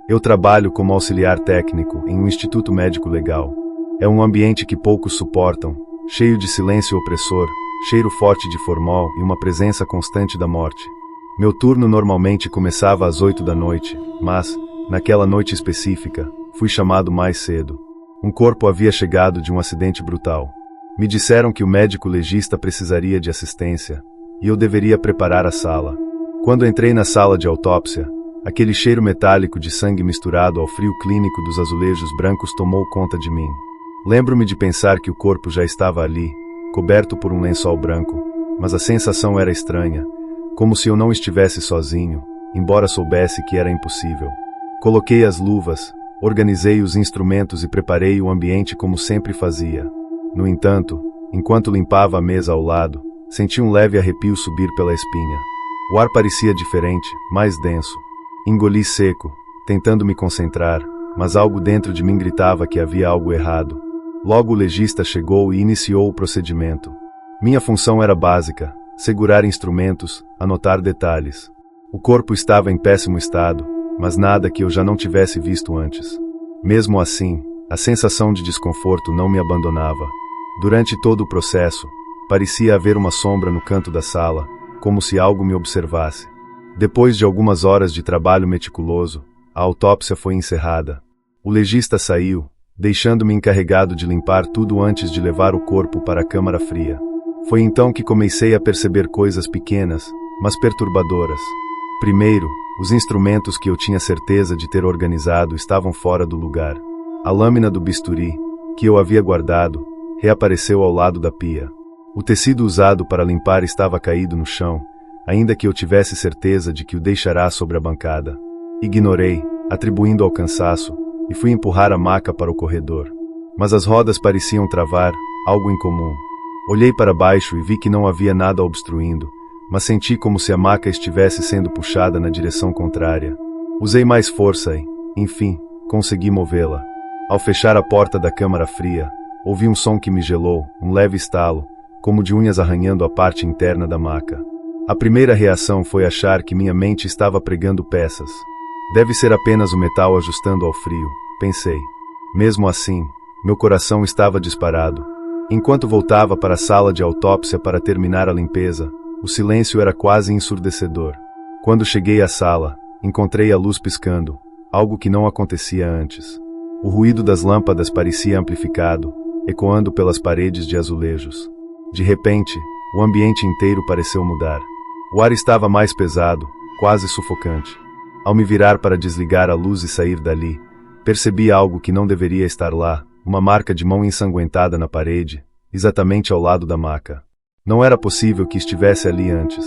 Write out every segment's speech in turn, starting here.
Eu trabalho como auxiliar técnico em um instituto médico legal. É um ambiente que poucos suportam, cheio de silêncio opressor, cheiro forte de formol e uma presença constante da morte. Meu turno normalmente começava às 8 da noite, mas, naquela noite específica, fui chamado mais cedo. Um corpo havia chegado de um acidente brutal. Me disseram que o médico legista precisaria de assistência, e eu deveria preparar a sala. Quando entrei na sala de autópsia, aquele cheiro metálico de sangue misturado ao frio clínico dos azulejos brancos tomou conta de mim. Lembro-me de pensar que o corpo já estava ali, coberto por um lençol branco, mas a sensação era estranha, como se eu não estivesse sozinho, embora soubesse que era impossível. Coloquei as luvas, organizei os instrumentos e preparei o ambiente como sempre fazia. No entanto, enquanto limpava a mesa ao lado, senti um leve arrepio subir pela espinha. O ar parecia diferente, mais denso. Engoli seco, tentando me concentrar, mas algo dentro de mim gritava que havia algo errado. Logo o legista chegou e iniciou o procedimento. Minha função era básica: segurar instrumentos, anotar detalhes. O corpo estava em péssimo estado, mas nada que eu já não tivesse visto antes. Mesmo assim, a sensação de desconforto não me abandonava. Durante todo o processo, parecia haver uma sombra no canto da sala, como se algo me observasse. Depois de algumas horas de trabalho meticuloso, a autópsia foi encerrada. O legista saiu, deixando-me encarregado de limpar tudo antes de levar o corpo para a câmara fria. Foi então que comecei a perceber coisas pequenas, mas perturbadoras. Primeiro, os instrumentos que eu tinha certeza de ter organizado estavam fora do lugar. A lâmina do bisturi, que eu havia guardado, reapareceu ao lado da pia. O tecido usado para limpar estava caído no chão, ainda que eu tivesse certeza de que o deixará sobre a bancada. Ignorei, atribuindo ao cansaço, e fui empurrar a maca para o corredor. Mas as rodas pareciam travar, algo incomum. Olhei para baixo e vi que não havia nada obstruindo, mas senti como se a maca estivesse sendo puxada na direção contrária. Usei mais força e, enfim, consegui movê-la. Ao fechar a porta da câmara fria, ouvi um som que me gelou, um leve estalo, como de unhas arranhando a parte interna da maca. A primeira reação foi achar que minha mente estava pregando peças. Deve ser apenas o metal ajustando ao frio, pensei. Mesmo assim, meu coração estava disparado. Enquanto voltava para a sala de autópsia para terminar a limpeza, o silêncio era quase ensurdecedor. Quando cheguei à sala, encontrei a luz piscando, algo que não acontecia antes. O ruído das lâmpadas parecia amplificado, ecoando pelas paredes de azulejos. De repente, o ambiente inteiro pareceu mudar. O ar estava mais pesado, quase sufocante. Ao me virar para desligar a luz e sair dali, percebi algo que não deveria estar lá, uma marca de mão ensanguentada na parede, exatamente ao lado da maca. Não era possível que estivesse ali antes.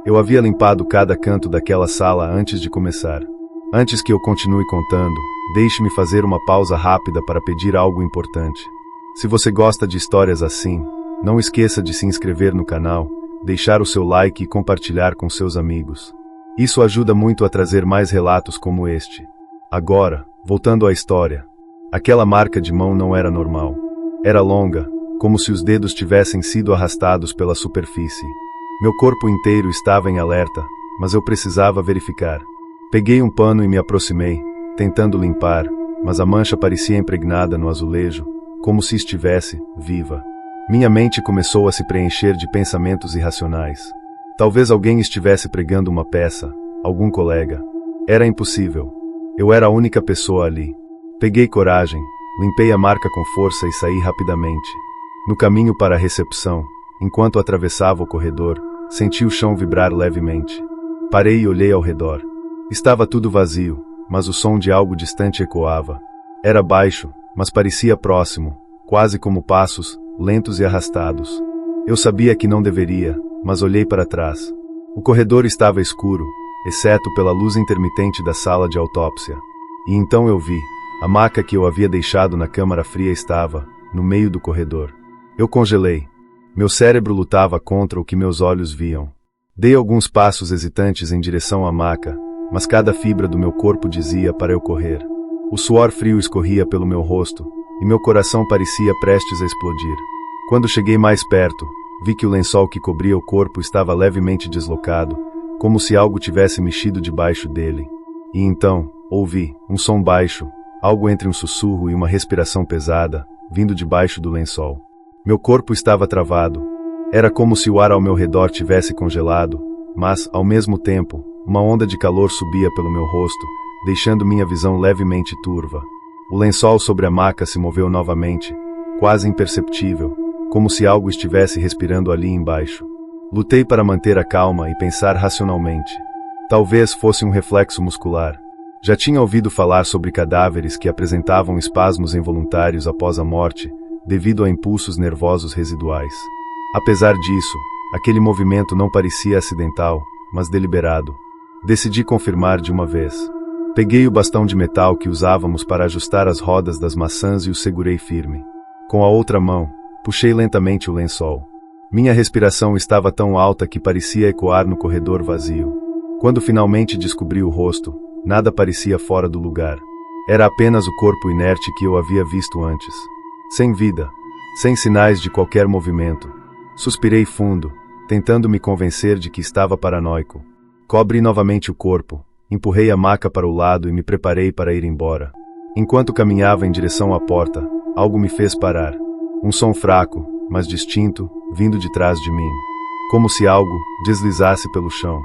Eu havia limpado cada canto daquela sala antes de começar. Antes que eu continue contando, deixe-me fazer uma pausa rápida para pedir algo importante. Se você gosta de histórias assim, não esqueça de se inscrever no canal, deixar o seu like e compartilhar com seus amigos. Isso ajuda muito a trazer mais relatos como este. Agora, voltando à história. Aquela marca de mão não era normal. Era longa, como se os dedos tivessem sido arrastados pela superfície. Meu corpo inteiro estava em alerta, mas eu precisava verificar. Peguei um pano e me aproximei, tentando limpar, mas a mancha parecia impregnada no azulejo, como se estivesse viva. Minha mente começou a se preencher de pensamentos irracionais. Talvez alguém estivesse pregando uma peça, algum colega. Era impossível. Eu era a única pessoa ali. Peguei coragem, limpei a marca com força e saí rapidamente. No caminho para a recepção, enquanto atravessava o corredor, senti o chão vibrar levemente. Parei e olhei ao redor. Estava tudo vazio, mas o som de algo distante ecoava. Era baixo, mas parecia próximo, quase como passos, lentos e arrastados. Eu sabia que não deveria, mas olhei para trás. O corredor estava escuro, exceto pela luz intermitente da sala de autópsia. E então eu vi, a maca que eu havia deixado na câmara fria estava, no meio do corredor. Eu congelei. Meu cérebro lutava contra o que meus olhos viam. Dei alguns passos hesitantes em direção à maca, mas cada fibra do meu corpo dizia para eu correr. O suor frio escorria pelo meu rosto, e meu coração parecia prestes a explodir. Quando cheguei mais perto, vi que o lençol que cobria o corpo estava levemente deslocado, como se algo tivesse mexido debaixo dele. E então, Ouvi um som baixo, algo entre um sussurro e uma respiração pesada, vindo de baixo do lençol. Meu corpo estava travado. Era como se o ar ao meu redor tivesse congelado, mas, ao mesmo tempo, uma onda de calor subia pelo meu rosto, deixando minha visão levemente turva. O lençol sobre a maca se moveu novamente, quase imperceptível, como se algo estivesse respirando ali embaixo. Lutei para manter a calma e pensar racionalmente. Talvez fosse um reflexo muscular. Já tinha ouvido falar sobre cadáveres que apresentavam espasmos involuntários após a morte, devido a impulsos nervosos residuais. Apesar disso, aquele movimento não parecia acidental, mas deliberado. Decidi confirmar de uma vez. Peguei o bastão de metal que usávamos para ajustar as rodas das maçãs e o segurei firme. Com a outra mão, puxei lentamente o lençol. Minha respiração estava tão alta que parecia ecoar no corredor vazio. Quando finalmente descobri o rosto, nada parecia fora do lugar. Era apenas o corpo inerte que eu havia visto antes. Sem vida, sem sinais de qualquer movimento. Suspirei fundo, tentando me convencer de que estava paranoico. Cobri novamente o corpo, empurrei a maca para o lado e me preparei para ir embora. Enquanto caminhava em direção à porta, algo me fez parar. Um som fraco, mas distinto, vindo de trás de mim. Como se algo deslizasse pelo chão.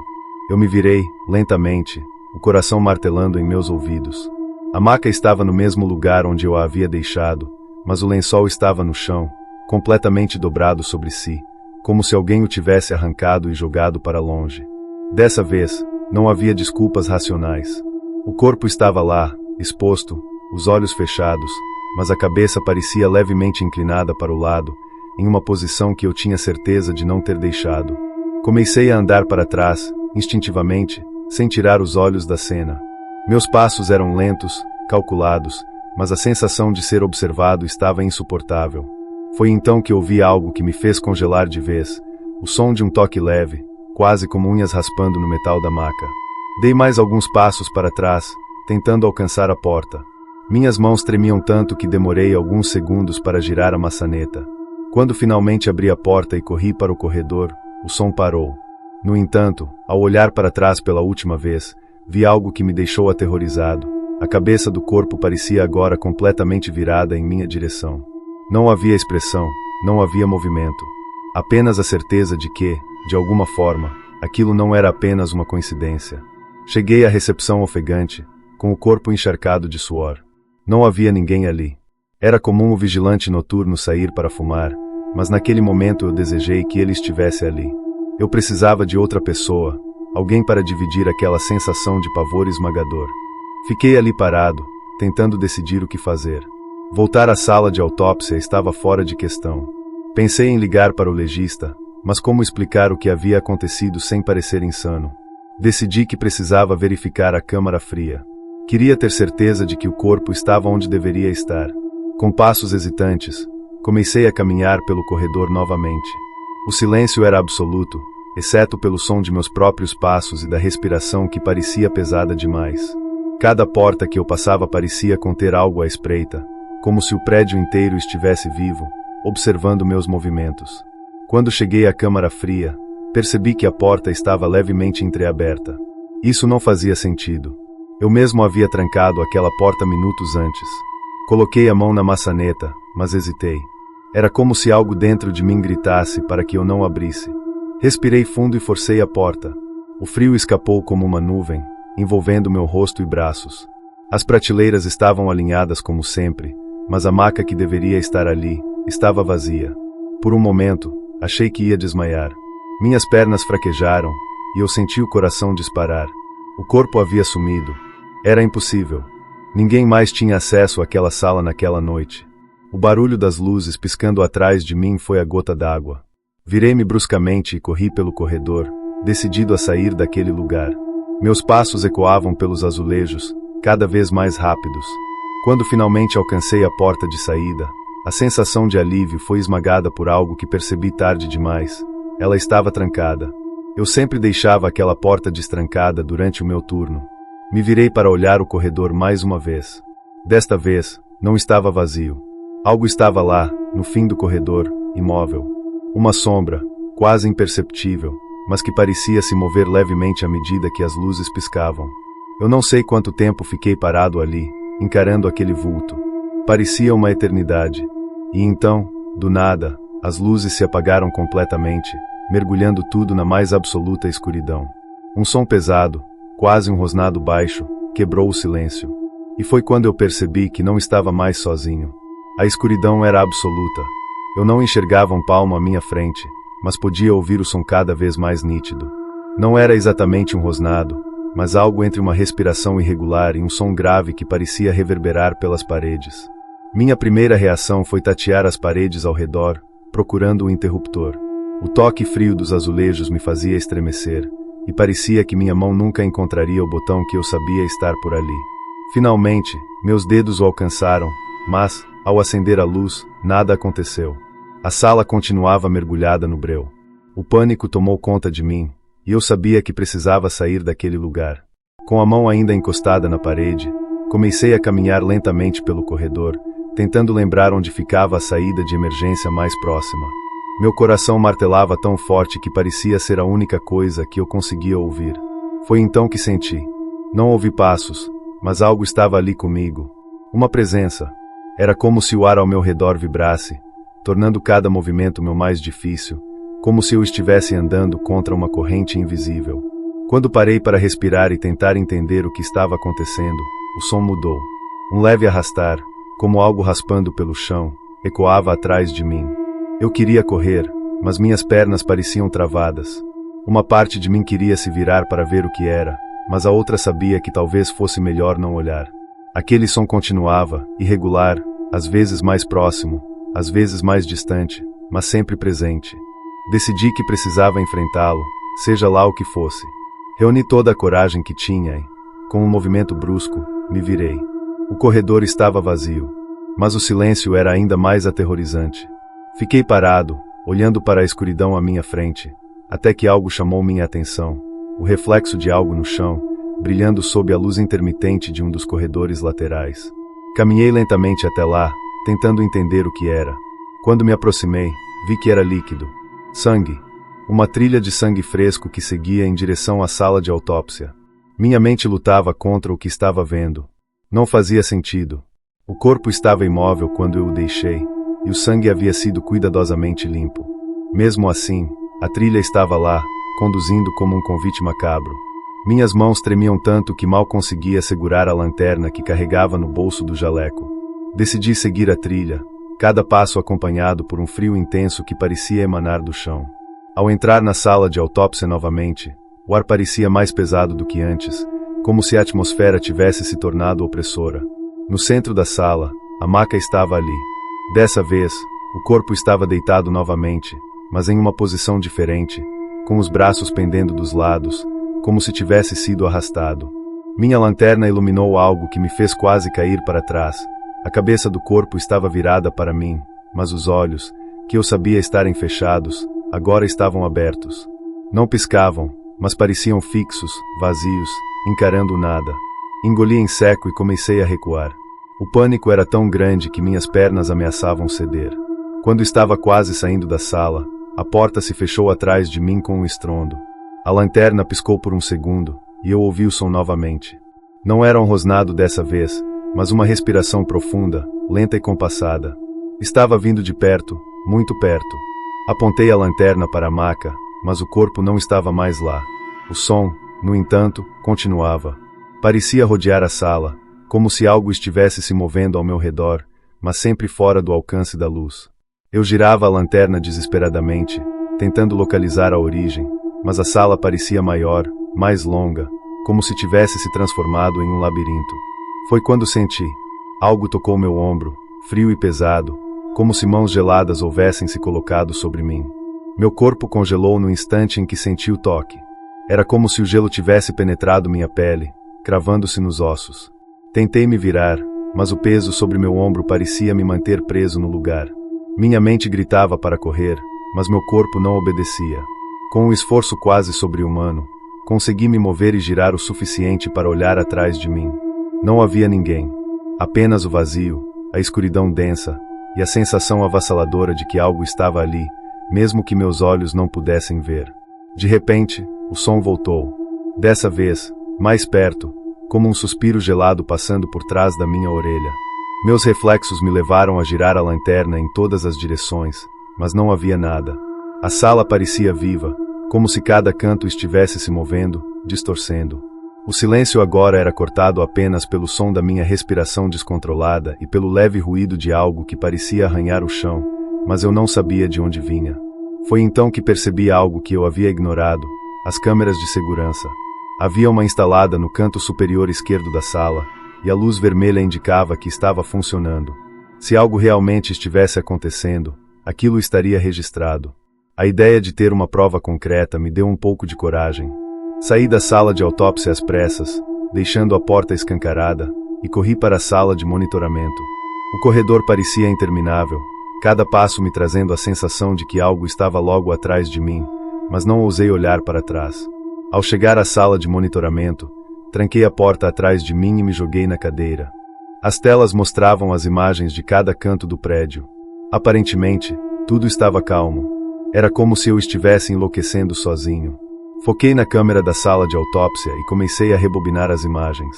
Eu me virei, lentamente, o coração martelando em meus ouvidos. A maca estava no mesmo lugar onde eu a havia deixado, mas o lençol estava no chão, completamente dobrado sobre si, como se alguém o tivesse arrancado e jogado para longe. Dessa vez, não havia desculpas racionais. O corpo estava lá, exposto, os olhos fechados, mas a cabeça parecia levemente inclinada para o lado, em uma posição que eu tinha certeza de não ter deixado. Comecei a andar para trás, instintivamente, sem tirar os olhos da cena. Meus passos eram lentos, calculados, mas a sensação de ser observado estava insuportável. Foi então que ouvi algo que me fez congelar de vez, o som de um toque leve, quase como unhas raspando no metal da maca. Dei mais alguns passos para trás, tentando alcançar a porta. Minhas mãos tremiam tanto que demorei alguns segundos para girar a maçaneta. Quando finalmente abri a porta e corri para o corredor, o som parou. No entanto, ao olhar para trás pela última vez, vi algo que me deixou aterrorizado. A cabeça do corpo parecia agora completamente virada em minha direção. Não havia expressão, não havia movimento. Apenas a certeza de que, de alguma forma, aquilo não era apenas uma coincidência. Cheguei à recepção ofegante, com o corpo encharcado de suor. Não havia ninguém ali. Era comum o vigilante noturno sair para fumar, mas naquele momento eu desejei que ele estivesse ali. Eu precisava de outra pessoa, alguém para dividir aquela sensação de pavor esmagador. Fiquei ali parado, tentando decidir o que fazer. Voltar à sala de autópsia estava fora de questão. Pensei em ligar para o legista, mas como explicar o que havia acontecido sem parecer insano? Decidi que precisava verificar a câmara fria. Queria ter certeza de que o corpo estava onde deveria estar. Com passos hesitantes, comecei a caminhar pelo corredor novamente. O silêncio era absoluto, exceto pelo som de meus próprios passos e da respiração que parecia pesada demais. Cada porta que eu passava parecia conter algo à espreita, como se o prédio inteiro estivesse vivo, observando meus movimentos. Quando cheguei à câmara fria, percebi que a porta estava levemente entreaberta. Isso não fazia sentido. Eu mesmo havia trancado aquela porta minutos antes. Coloquei a mão na maçaneta, mas hesitei. Era como se algo dentro de mim gritasse para que eu não abrisse. Respirei fundo e forcei a porta. O frio escapou como uma nuvem, envolvendo meu rosto e braços. As prateleiras estavam alinhadas como sempre, mas a maca que deveria estar ali, estava vazia. Por um momento, achei que ia desmaiar. Minhas pernas fraquejaram, e eu senti o coração disparar. O corpo havia sumido. Era impossível. Ninguém mais tinha acesso àquela sala naquela noite. O barulho das luzes piscando atrás de mim foi a gota d'água. Virei-me bruscamente e corri pelo corredor, decidido a sair daquele lugar. Meus passos ecoavam pelos azulejos, cada vez mais rápidos. Quando finalmente alcancei a porta de saída, a sensação de alívio foi esmagada por algo que percebi tarde demais. Ela estava trancada. Eu sempre deixava aquela porta destrancada durante o meu turno. Me virei para olhar o corredor mais uma vez. Desta vez, não estava vazio. Algo estava lá, no fim do corredor, imóvel. Uma sombra, quase imperceptível, mas que parecia se mover levemente à medida que as luzes piscavam. Eu não sei quanto tempo fiquei parado ali, encarando aquele vulto. Parecia uma eternidade. E então, do nada, as luzes se apagaram completamente, mergulhando tudo na mais absoluta escuridão. Um som pesado, quase um rosnado baixo, quebrou o silêncio. E foi quando eu percebi que não estava mais sozinho. A escuridão era absoluta. Eu não enxergava um palmo à minha frente, mas podia ouvir o som cada vez mais nítido. Não era exatamente um rosnado, mas algo entre uma respiração irregular e um som grave que parecia reverberar pelas paredes. Minha primeira reação foi tatear as paredes ao redor, procurando o interruptor. O toque frio dos azulejos me fazia estremecer, e parecia que minha mão nunca encontraria o botão que eu sabia estar por ali. Finalmente, meus dedos o alcançaram, mas, ao acender a luz, nada aconteceu. A sala continuava mergulhada no breu. O pânico tomou conta de mim, e eu sabia que precisava sair daquele lugar. Com a mão ainda encostada na parede, comecei a caminhar lentamente pelo corredor, tentando lembrar onde ficava a saída de emergência mais próxima. Meu coração martelava tão forte que parecia ser a única coisa que eu conseguia ouvir. Foi então que senti. Não ouvi passos, mas algo estava ali comigo. Uma presença. Era como se o ar ao meu redor vibrasse, tornando cada movimento meu mais difícil, como se eu estivesse andando contra uma corrente invisível. Quando parei para respirar e tentar entender o que estava acontecendo, o som mudou. Um leve arrastar, como algo raspando pelo chão, ecoava atrás de mim. Eu queria correr, mas minhas pernas pareciam travadas. Uma parte de mim queria se virar para ver o que era, mas a outra sabia que talvez fosse melhor não olhar. Aquele som continuava, irregular, às vezes mais próximo, às vezes mais distante, mas sempre presente. Decidi que precisava enfrentá-lo, seja lá o que fosse. Reuni toda a coragem que tinha e, com um movimento brusco, me virei. O corredor estava vazio, mas o silêncio era ainda mais aterrorizante. Fiquei parado, olhando para a escuridão à minha frente, até que algo chamou minha atenção, o reflexo de algo no chão, brilhando sob a luz intermitente de um dos corredores laterais. Caminhei lentamente até lá, tentando entender o que era. Quando me aproximei, vi que era líquido. Sangue. Uma trilha de sangue fresco que seguia em direção à sala de autópsia. Minha mente lutava contra o que estava vendo. Não fazia sentido. O corpo estava imóvel quando eu o deixei, e o sangue havia sido cuidadosamente limpo. Mesmo assim, a trilha estava lá, conduzindo como um convite macabro. Minhas mãos tremiam tanto que mal conseguia segurar a lanterna que carregava no bolso do jaleco. Decidi seguir a trilha, cada passo acompanhado por um frio intenso que parecia emanar do chão. Ao entrar na sala de autópsia novamente, o ar parecia mais pesado do que antes, como se a atmosfera tivesse se tornado opressora. No centro da sala, a maca estava ali. Dessa vez, o corpo estava deitado novamente, mas em uma posição diferente, com os braços pendendo dos lados, como se tivesse sido arrastado. Minha lanterna iluminou algo que me fez quase cair para trás. A cabeça do corpo estava virada para mim, mas os olhos, que eu sabia estarem fechados, agora estavam abertos. Não piscavam, mas pareciam fixos, vazios, encarando o nada. Engoli em seco e comecei a recuar. O pânico era tão grande que minhas pernas ameaçavam ceder. Quando estava quase saindo da sala, a porta se fechou atrás de mim com um estrondo. A lanterna piscou por um segundo, e eu ouvi o som novamente. Não era um rosnado dessa vez, mas uma respiração profunda, lenta e compassada. Estava vindo de perto, muito perto. Apontei a lanterna para a maca, mas o corpo não estava mais lá. O som, no entanto, continuava. Parecia rodear a sala, como se algo estivesse se movendo ao meu redor, mas sempre fora do alcance da luz. Eu girava a lanterna desesperadamente, tentando localizar a origem, mas a sala parecia maior, mais longa, como se tivesse se transformado em um labirinto. Foi quando senti. Algo tocou meu ombro, frio e pesado, como se mãos geladas houvessem se colocado sobre mim. Meu corpo congelou no instante em que senti o toque. Era como se o gelo tivesse penetrado minha pele, cravando-se nos ossos. Tentei me virar, mas o peso sobre meu ombro parecia me manter preso no lugar. Minha mente gritava para correr, mas meu corpo não obedecia. Com um esforço quase sobre-humano, consegui me mover e girar o suficiente para olhar atrás de mim. Não havia ninguém. Apenas o vazio, a escuridão densa, e a sensação avassaladora de que algo estava ali, mesmo que meus olhos não pudessem ver. De repente, o som voltou. Dessa vez, mais perto, como um suspiro gelado passando por trás da minha orelha. Meus reflexos me levaram a girar a lanterna em todas as direções, mas não havia nada. A sala parecia viva, como se cada canto estivesse se movendo, distorcendo. O silêncio agora era cortado apenas pelo som da minha respiração descontrolada e pelo leve ruído de algo que parecia arranhar o chão, mas eu não sabia de onde vinha. Foi então que percebi algo que eu havia ignorado: as câmeras de segurança. Havia uma instalada no canto superior esquerdo da sala, e a luz vermelha indicava que estava funcionando. Se algo realmente estivesse acontecendo, aquilo estaria registrado. A ideia de ter uma prova concreta me deu um pouco de coragem. Saí da sala de autópsia às pressas, deixando a porta escancarada, e corri para a sala de monitoramento. O corredor parecia interminável, cada passo me trazendo a sensação de que algo estava logo atrás de mim, mas não ousei olhar para trás. Ao chegar à sala de monitoramento, tranquei a porta atrás de mim e me joguei na cadeira. As telas mostravam as imagens de cada canto do prédio. Aparentemente, tudo estava calmo. Era como se eu estivesse enlouquecendo sozinho. Foquei na câmera da sala de autópsia e comecei a rebobinar as imagens.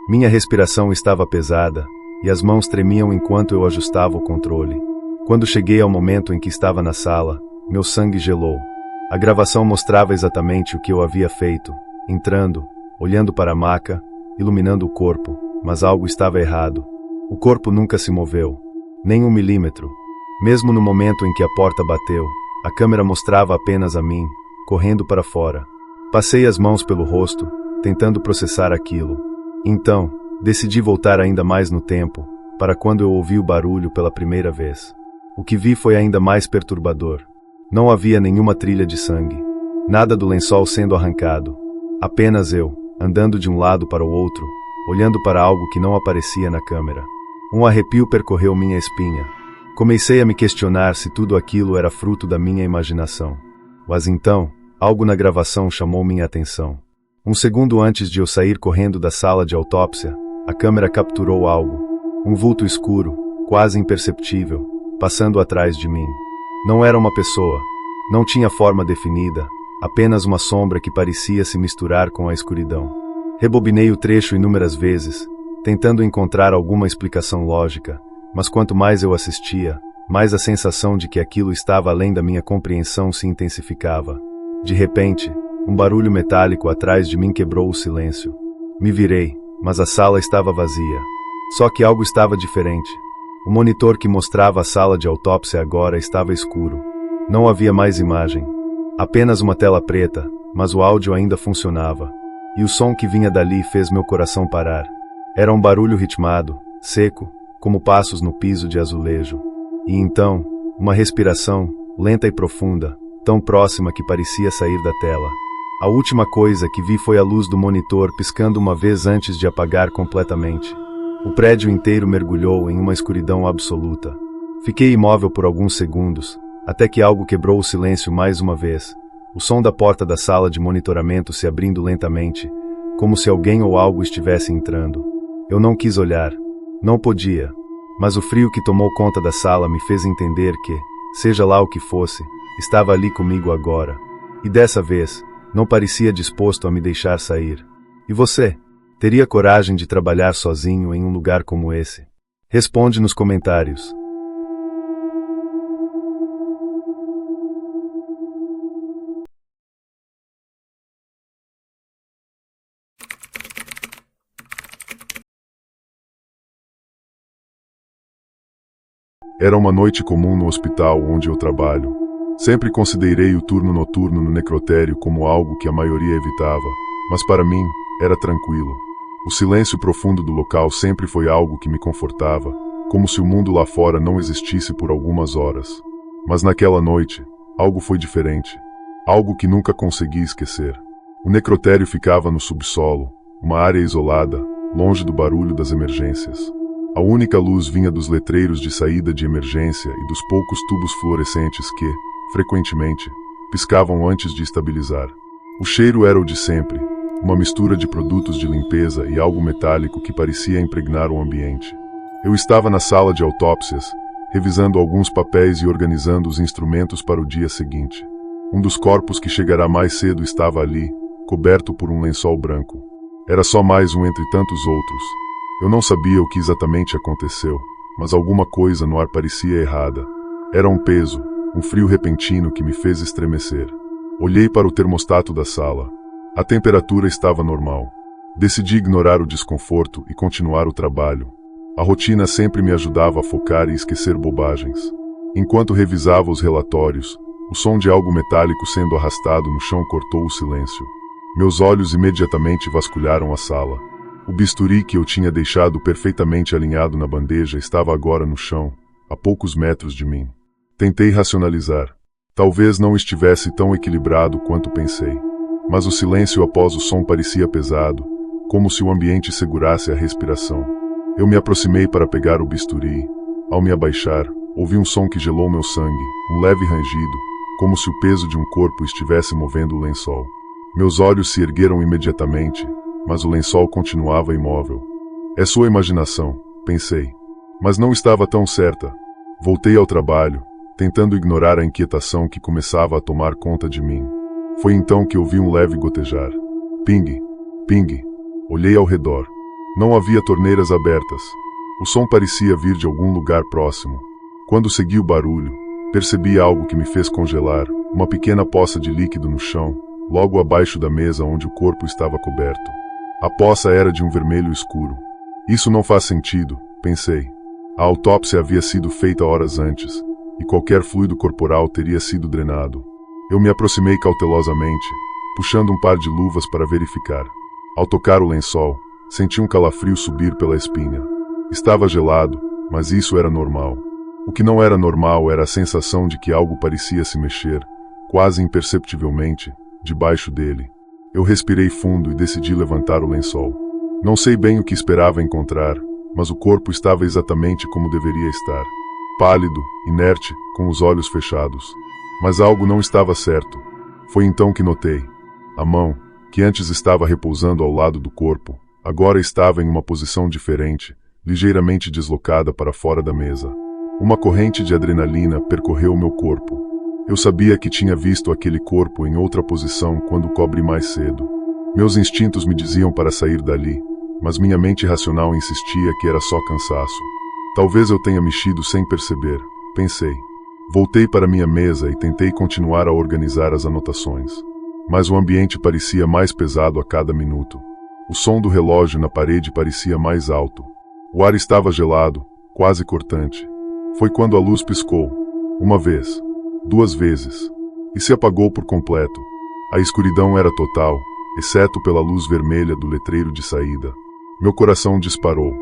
Minha respiração estava pesada, e as mãos tremiam enquanto eu ajustava o controle. Quando cheguei ao momento em que estava na sala, meu sangue gelou. A gravação mostrava exatamente o que eu havia feito, entrando, olhando para a maca, iluminando o corpo, mas algo estava errado. O corpo nunca se moveu, nem 1 milímetro. Mesmo no momento em que a porta bateu, a câmera mostrava apenas a mim, correndo para fora. Passei as mãos pelo rosto, tentando processar aquilo. Então, decidi voltar ainda mais no tempo, para quando eu ouvi o barulho pela primeira vez. O que vi foi ainda mais perturbador. Não havia nenhuma trilha de sangue. Nada do lençol sendo arrancado. Apenas eu, andando de um lado para o outro, olhando para algo que não aparecia na câmera. Um arrepio percorreu minha espinha. Comecei a me questionar se tudo aquilo era fruto da minha imaginação. Mas então, algo na gravação chamou minha atenção. Um segundo antes de eu sair correndo da sala de autópsia, a câmera capturou algo. Um vulto escuro, quase imperceptível, passando atrás de mim. Não era uma pessoa. Não tinha forma definida, apenas uma sombra que parecia se misturar com a escuridão. Rebobinei o trecho inúmeras vezes, tentando encontrar alguma explicação lógica, mas quanto mais eu assistia, mais a sensação de que aquilo estava além da minha compreensão se intensificava. De repente, um barulho metálico atrás de mim quebrou o silêncio. Me virei, mas a sala estava vazia. Só que algo estava diferente. O monitor que mostrava a sala de autópsia agora estava escuro. Não havia mais imagem. Apenas uma tela preta, mas o áudio ainda funcionava. E o som que vinha dali fez meu coração parar. Era um barulho ritmado, seco, como passos no piso de azulejo. E então, uma respiração, lenta e profunda, tão próxima que parecia sair da tela. A última coisa que vi foi a luz do monitor piscando uma vez antes de apagar completamente. O prédio inteiro mergulhou em uma escuridão absoluta. Fiquei imóvel por alguns segundos, até que algo quebrou o silêncio mais uma vez. O som da porta da sala de monitoramento se abrindo lentamente, como se alguém ou algo estivesse entrando. Eu não quis olhar. Não podia. Mas o frio que tomou conta da sala me fez entender que, seja lá o que fosse, estava ali comigo agora. E dessa vez, não parecia disposto a me deixar sair. E você? Teria coragem de trabalhar sozinho em um lugar como esse? Responde nos comentários. Era uma noite comum no hospital onde eu trabalho. Sempre considerei o turno noturno no necrotério como algo que a maioria evitava, mas para mim, era tranquilo. O silêncio profundo do local sempre foi algo que me confortava, como se o mundo lá fora não existisse por algumas horas. Mas naquela noite, algo foi diferente. Algo que nunca consegui esquecer. O necrotério ficava no subsolo, uma área isolada, longe do barulho das emergências. A única luz vinha dos letreiros de saída de emergência e dos poucos tubos fluorescentes que, frequentemente, piscavam antes de estabilizar. O cheiro era o de sempre, uma mistura de produtos de limpeza e algo metálico que parecia impregnar o ambiente. Eu estava na sala de autópsias, revisando alguns papéis e organizando os instrumentos para o dia seguinte. Um dos corpos que chegará mais cedo estava ali, coberto por um lençol branco. Era só mais um entre tantos outros. Eu não sabia o que exatamente aconteceu, mas alguma coisa no ar parecia errada. Era um peso, um frio repentino que me fez estremecer. Olhei para o termostato da sala. A temperatura estava normal. Decidi ignorar o desconforto e continuar o trabalho. A rotina sempre me ajudava a focar e esquecer bobagens. Enquanto revisava os relatórios, o som de algo metálico sendo arrastado no chão cortou o silêncio. Meus olhos imediatamente vasculharam a sala. O bisturi que eu tinha deixado perfeitamente alinhado na bandeja estava agora no chão, a poucos metros de mim. Tentei racionalizar. Talvez não estivesse tão equilibrado quanto pensei. Mas o silêncio após o som parecia pesado, como se o ambiente segurasse a respiração. Eu me aproximei para pegar o bisturi. Ao me abaixar, ouvi um som que gelou meu sangue, um leve rangido, como se o peso de um corpo estivesse movendo o lençol. Meus olhos se ergueram imediatamente, mas o lençol continuava imóvel. É sua imaginação, pensei. Mas não estava tão certa. Voltei ao trabalho, tentando ignorar a inquietação que começava a tomar conta de mim. Foi então que ouvi um leve gotejar. Ping, ping. Olhei ao redor. Não havia torneiras abertas. O som parecia vir de algum lugar próximo. Quando segui o barulho, percebi algo que me fez congelar, uma pequena poça de líquido no chão, logo abaixo da mesa onde o corpo estava coberto. A poça era de um vermelho escuro. Isso não faz sentido, pensei. A autópsia havia sido feita horas antes, e qualquer fluido corporal teria sido drenado. Eu me aproximei cautelosamente, puxando um par de luvas para verificar. Ao tocar o lençol, senti um calafrio subir pela espinha. Estava gelado, mas isso era normal. O que não era normal era a sensação de que algo parecia se mexer, quase imperceptivelmente, debaixo dele. Eu respirei fundo e decidi levantar o lençol. Não sei bem o que esperava encontrar, mas o corpo estava exatamente como deveria estar. Pálido, inerte, com os olhos fechados. Mas algo não estava certo. Foi então que notei. A mão, que antes estava repousando ao lado do corpo, agora estava em uma posição diferente, ligeiramente deslocada para fora da mesa. Uma corrente de adrenalina percorreu meu corpo. Eu sabia que tinha visto aquele corpo em outra posição quando o cobri mais cedo. Meus instintos me diziam para sair dali, mas minha mente racional insistia que era só cansaço. Talvez eu tenha mexido sem perceber, pensei. Voltei para minha mesa e tentei continuar a organizar as anotações. Mas o ambiente parecia mais pesado a cada minuto. O som do relógio na parede parecia mais alto. O ar estava gelado, quase cortante. Foi quando a luz piscou. Uma vez. 2 vezes. E se apagou por completo. A escuridão era total, exceto pela luz vermelha do letreiro de saída. Meu coração disparou.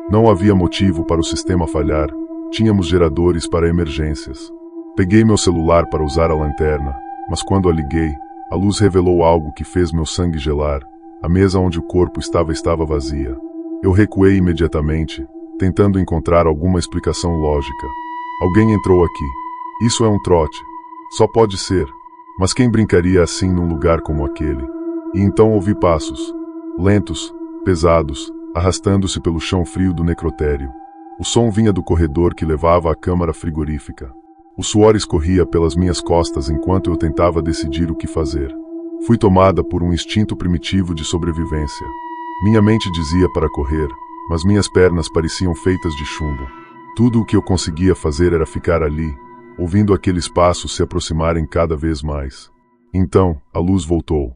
Não havia motivo para o sistema falhar. Tínhamos geradores para emergências. Peguei meu celular para usar a lanterna, mas quando a liguei, a luz revelou algo que fez meu sangue gelar. A mesa onde o corpo estava vazia. Eu recuei imediatamente, tentando encontrar alguma explicação lógica. Alguém entrou aqui. Isso é um trote. Só pode ser. Mas quem brincaria assim num lugar como aquele? E então ouvi passos. Lentos, pesados, arrastando-se pelo chão frio do necrotério. O som vinha do corredor que levava à câmara frigorífica. O suor escorria pelas minhas costas enquanto eu tentava decidir o que fazer. Fui tomada por um instinto primitivo de sobrevivência. Minha mente dizia para correr, mas minhas pernas pareciam feitas de chumbo. Tudo o que eu conseguia fazer era ficar ali, ouvindo aqueles passos se aproximarem cada vez mais. Então, a luz voltou.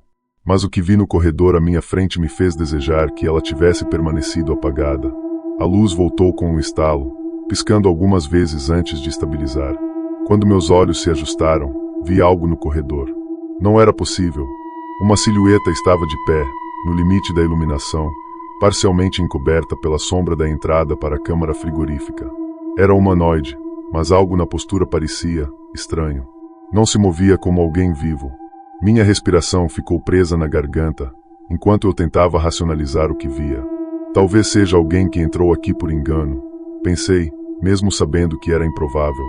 Mas o que vi no corredor à minha frente me fez desejar que ela tivesse permanecido apagada. A luz voltou com um estalo, piscando algumas vezes antes de estabilizar. Quando meus olhos se ajustaram, vi algo no corredor. Não era possível. Uma silhueta estava de pé, no limite da iluminação, parcialmente encoberta pela sombra da entrada para a câmara frigorífica. Era humanoide, mas algo na postura parecia estranho. Não se movia como alguém vivo. Minha respiração ficou presa na garganta, enquanto eu tentava racionalizar o que via. Talvez seja alguém que entrou aqui por engano, pensei, mesmo sabendo que era improvável.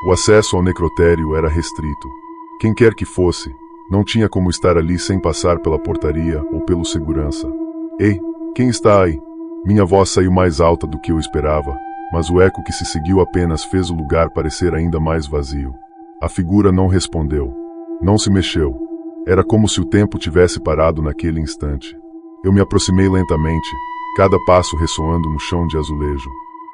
O acesso ao necrotério era restrito. Quem quer que fosse, não tinha como estar ali sem passar pela portaria ou pelo segurança. Ei, quem está aí? Minha voz saiu mais alta do que eu esperava, mas o eco que se seguiu apenas fez o lugar parecer ainda mais vazio. A figura não respondeu. Não se mexeu. Era como se o tempo tivesse parado naquele instante. Eu me aproximei lentamente, cada passo ressoando no chão de azulejo.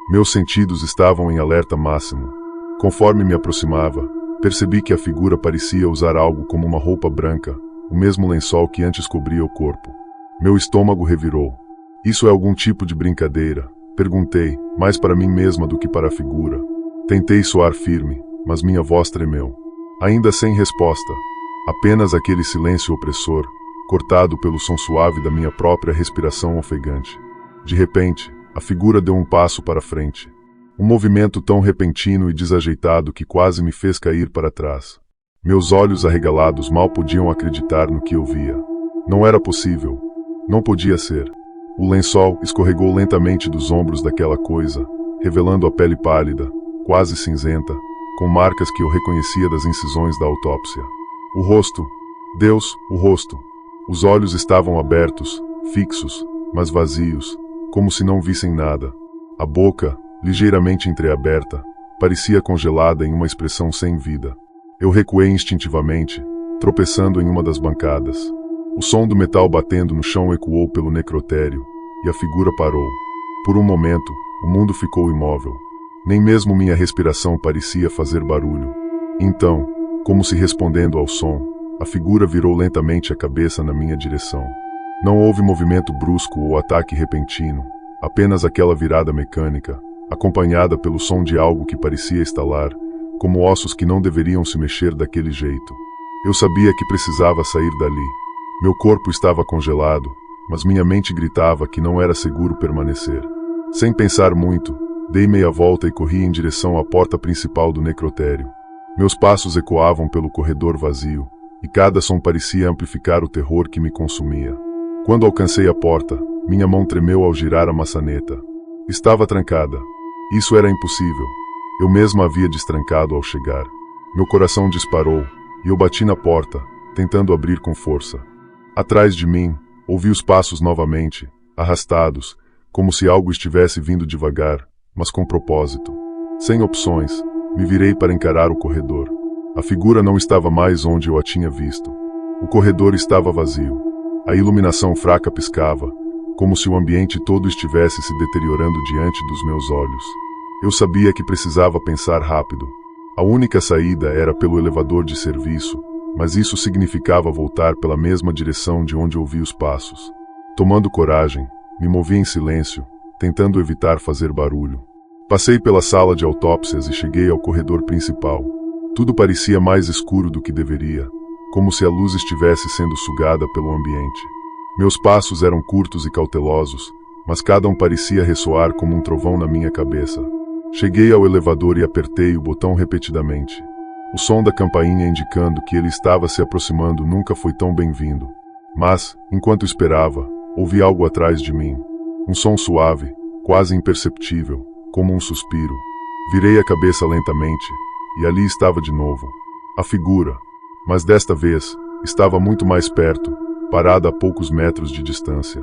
Meus sentidos estavam em alerta máximo. Conforme me aproximava, percebi que a figura parecia usar algo como uma roupa branca, o mesmo lençol que antes cobria o corpo. Meu estômago revirou. Isso é algum tipo de brincadeira? Perguntei, mais para mim mesma do que para a figura. Tentei soar firme, mas minha voz tremeu. Ainda sem resposta. Apenas aquele silêncio opressor, cortado pelo som suave da minha própria respiração ofegante. De repente, a figura deu um passo para frente. Um movimento tão repentino e desajeitado que quase me fez cair para trás. Meus olhos arregalados mal podiam acreditar no que eu via. Não era possível. Não podia ser. O lençol escorregou lentamente dos ombros daquela coisa, revelando a pele pálida, quase cinzenta, com marcas que eu reconhecia das incisões da autópsia. O rosto. Deus, o rosto. Os olhos estavam abertos, fixos, mas vazios, como se não vissem nada. A boca, ligeiramente entreaberta, parecia congelada em uma expressão sem vida. Eu recuei instintivamente, tropeçando em uma das bancadas. O som do metal batendo no chão ecoou pelo necrotério, e a figura parou. Por um momento, o mundo ficou imóvel. Nem mesmo minha respiração parecia fazer barulho. Então, como se respondendo ao som, a figura virou lentamente a cabeça na minha direção. Não houve movimento brusco ou ataque repentino, apenas aquela virada mecânica, acompanhada pelo som de algo que parecia estalar, como ossos que não deveriam se mexer daquele jeito. Eu sabia que precisava sair dali. Meu corpo estava congelado, mas minha mente gritava que não era seguro permanecer. Sem pensar muito, dei meia volta e corri em direção à porta principal do necrotério. Meus passos ecoavam pelo corredor vazio, e cada som parecia amplificar o terror que me consumia. Quando alcancei a porta, minha mão tremeu ao girar a maçaneta. Estava trancada. Isso era impossível. Eu mesma havia destrancado ao chegar. Meu coração disparou, e eu bati na porta, tentando abrir com força. Atrás de mim, ouvi os passos novamente, arrastados, como se algo estivesse vindo devagar, mas com propósito. Sem opções, me virei para encarar o corredor. A figura não estava mais onde eu a tinha visto. O corredor estava vazio. A iluminação fraca piscava, como se o ambiente todo estivesse se deteriorando diante dos meus olhos. Eu sabia que precisava pensar rápido. A única saída era pelo elevador de serviço, mas isso significava voltar pela mesma direção de onde ouvi os passos. Tomando coragem, me movi em silêncio, tentando evitar fazer barulho. Passei pela sala de autópsias e cheguei ao corredor principal. Tudo parecia mais escuro do que deveria, como se a luz estivesse sendo sugada pelo ambiente. Meus passos eram curtos e cautelosos, mas cada um parecia ressoar como um trovão na minha cabeça. Cheguei ao elevador e apertei o botão repetidamente. O som da campainha indicando que ele estava se aproximando nunca foi tão bem-vindo. Mas, enquanto esperava, ouvi algo atrás de mim. Um som suave, quase imperceptível, como um suspiro. Virei a cabeça lentamente, e ali estava de novo. A figura, mas desta vez, estava muito mais perto, parada a poucos metros de distância.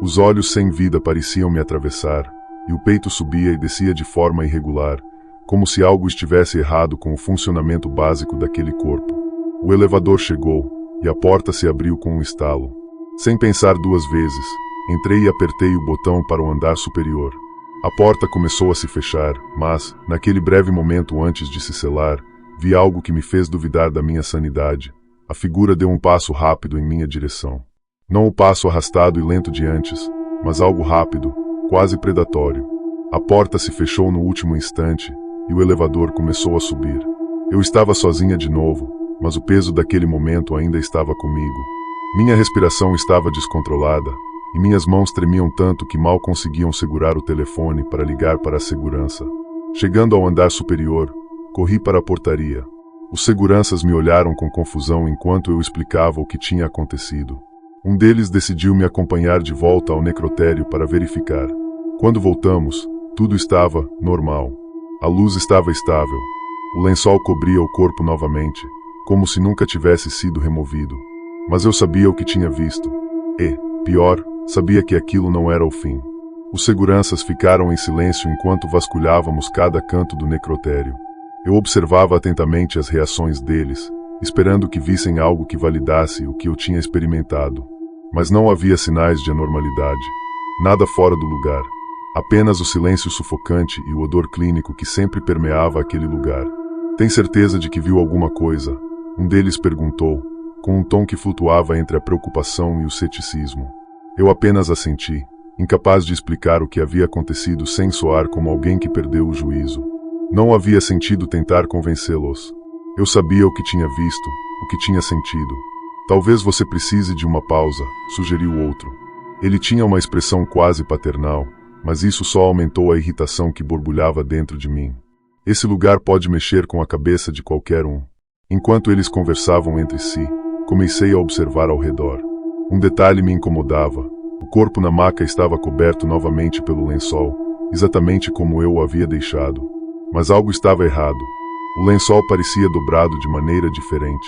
Os olhos sem vida pareciam me atravessar, e o peito subia e descia de forma irregular, como se algo estivesse errado com o funcionamento básico daquele corpo. O elevador chegou, e a porta se abriu com um estalo. Sem pensar duas vezes, entrei e apertei o botão para o andar superior. A porta começou a se fechar, mas, naquele breve momento antes de se selar, vi algo que me fez duvidar da minha sanidade. A figura deu um passo rápido em minha direção. Não o passo arrastado e lento de antes, mas algo rápido, quase predatório. A porta se fechou no último instante, e o elevador começou a subir. Eu estava sozinha de novo, mas o peso daquele momento ainda estava comigo. Minha respiração estava descontrolada, e minhas mãos tremiam tanto que mal conseguiam segurar o telefone para ligar para a segurança. Chegando ao andar superior, corri para a portaria. Os seguranças me olharam com confusão enquanto eu explicava o que tinha acontecido. Um deles decidiu me acompanhar de volta ao necrotério para verificar. Quando voltamos, tudo estava normal. A luz estava estável. O lençol cobria o corpo novamente, como se nunca tivesse sido removido. Mas eu sabia o que tinha visto. E, pior, sabia que aquilo não era o fim. Os seguranças ficaram em silêncio enquanto vasculhávamos cada canto do necrotério. Eu observava atentamente as reações deles, esperando que vissem algo que validasse o que eu tinha experimentado. Mas não havia sinais de anormalidade. Nada fora do lugar. Apenas o silêncio sufocante e o odor clínico que sempre permeava aquele lugar. Tem certeza de que viu alguma coisa? Um deles perguntou, com um tom que flutuava entre a preocupação e o ceticismo. Eu apenas assenti, incapaz de explicar o que havia acontecido sem soar como alguém que perdeu o juízo. Não havia sentido tentar convencê-los. Eu sabia o que tinha visto, o que tinha sentido. Talvez você precise de uma pausa, sugeriu o outro. Ele tinha uma expressão quase paternal, mas isso só aumentou a irritação que borbulhava dentro de mim. Esse lugar pode mexer com a cabeça de qualquer um. Enquanto eles conversavam entre si, comecei a observar ao redor. Um detalhe me incomodava. O corpo na maca estava coberto novamente pelo lençol, exatamente como eu o havia deixado. Mas algo estava errado. O lençol parecia dobrado de maneira diferente.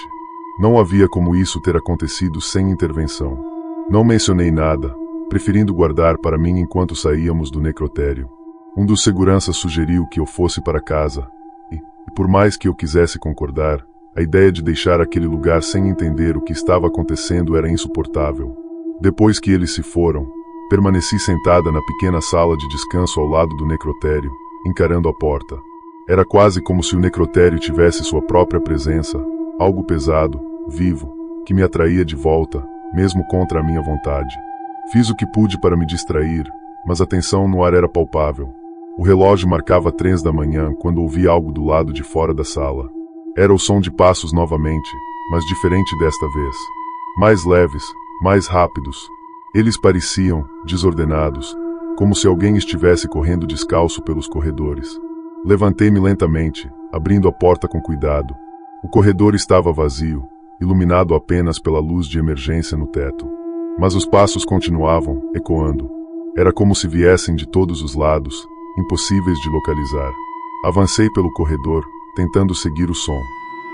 Não havia como isso ter acontecido sem intervenção. Não mencionei nada, preferindo guardar para mim enquanto saíamos do necrotério. Um dos seguranças sugeriu que eu fosse para casa, e por mais que eu quisesse concordar, a ideia de deixar aquele lugar sem entender o que estava acontecendo era insuportável. Depois que eles se foram, permaneci sentada na pequena sala de descanso ao lado do necrotério, encarando a porta. Era quase como se o necrotério tivesse sua própria presença, algo pesado, vivo, que me atraía de volta, mesmo contra a minha vontade. Fiz o que pude para me distrair, mas a tensão no ar era palpável. O relógio marcava 3 da manhã quando ouvi algo do lado de fora da sala. Era o som de passos novamente, mas diferente desta vez. Mais leves, mais rápidos. Eles pareciam desordenados, como se alguém estivesse correndo descalço pelos corredores. Levantei-me lentamente, abrindo a porta com cuidado. O corredor estava vazio, iluminado apenas pela luz de emergência no teto. Mas os passos continuavam, ecoando. Era como se viessem de todos os lados, impossíveis de localizar. Avancei pelo corredor, tentando seguir o som.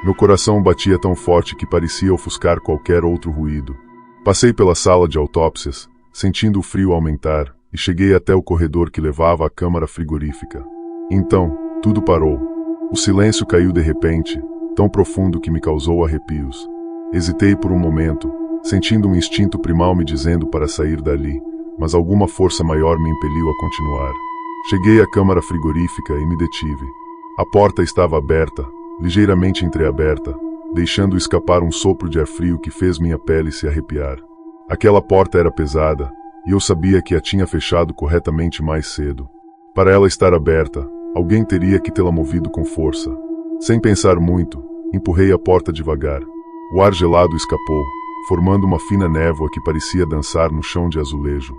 Meu coração batia tão forte que parecia ofuscar qualquer outro ruído. Passei pela sala de autópsias, sentindo o frio aumentar, e cheguei até o corredor que levava à câmara frigorífica. Então, tudo parou. O silêncio caiu de repente, tão profundo que me causou arrepios. Hesitei por um momento, sentindo um instinto primal me dizendo para sair dali, mas alguma força maior me impeliu a continuar. Cheguei à câmara frigorífica e me detive. A porta estava aberta, ligeiramente entreaberta, deixando escapar um sopro de ar frio que fez minha pele se arrepiar. Aquela porta era pesada, e eu sabia que a tinha fechado corretamente mais cedo. Para ela estar aberta, alguém teria que tê-la movido com força. Sem pensar muito, empurrei a porta devagar. O ar gelado escapou, formando uma fina névoa que parecia dançar no chão de azulejo.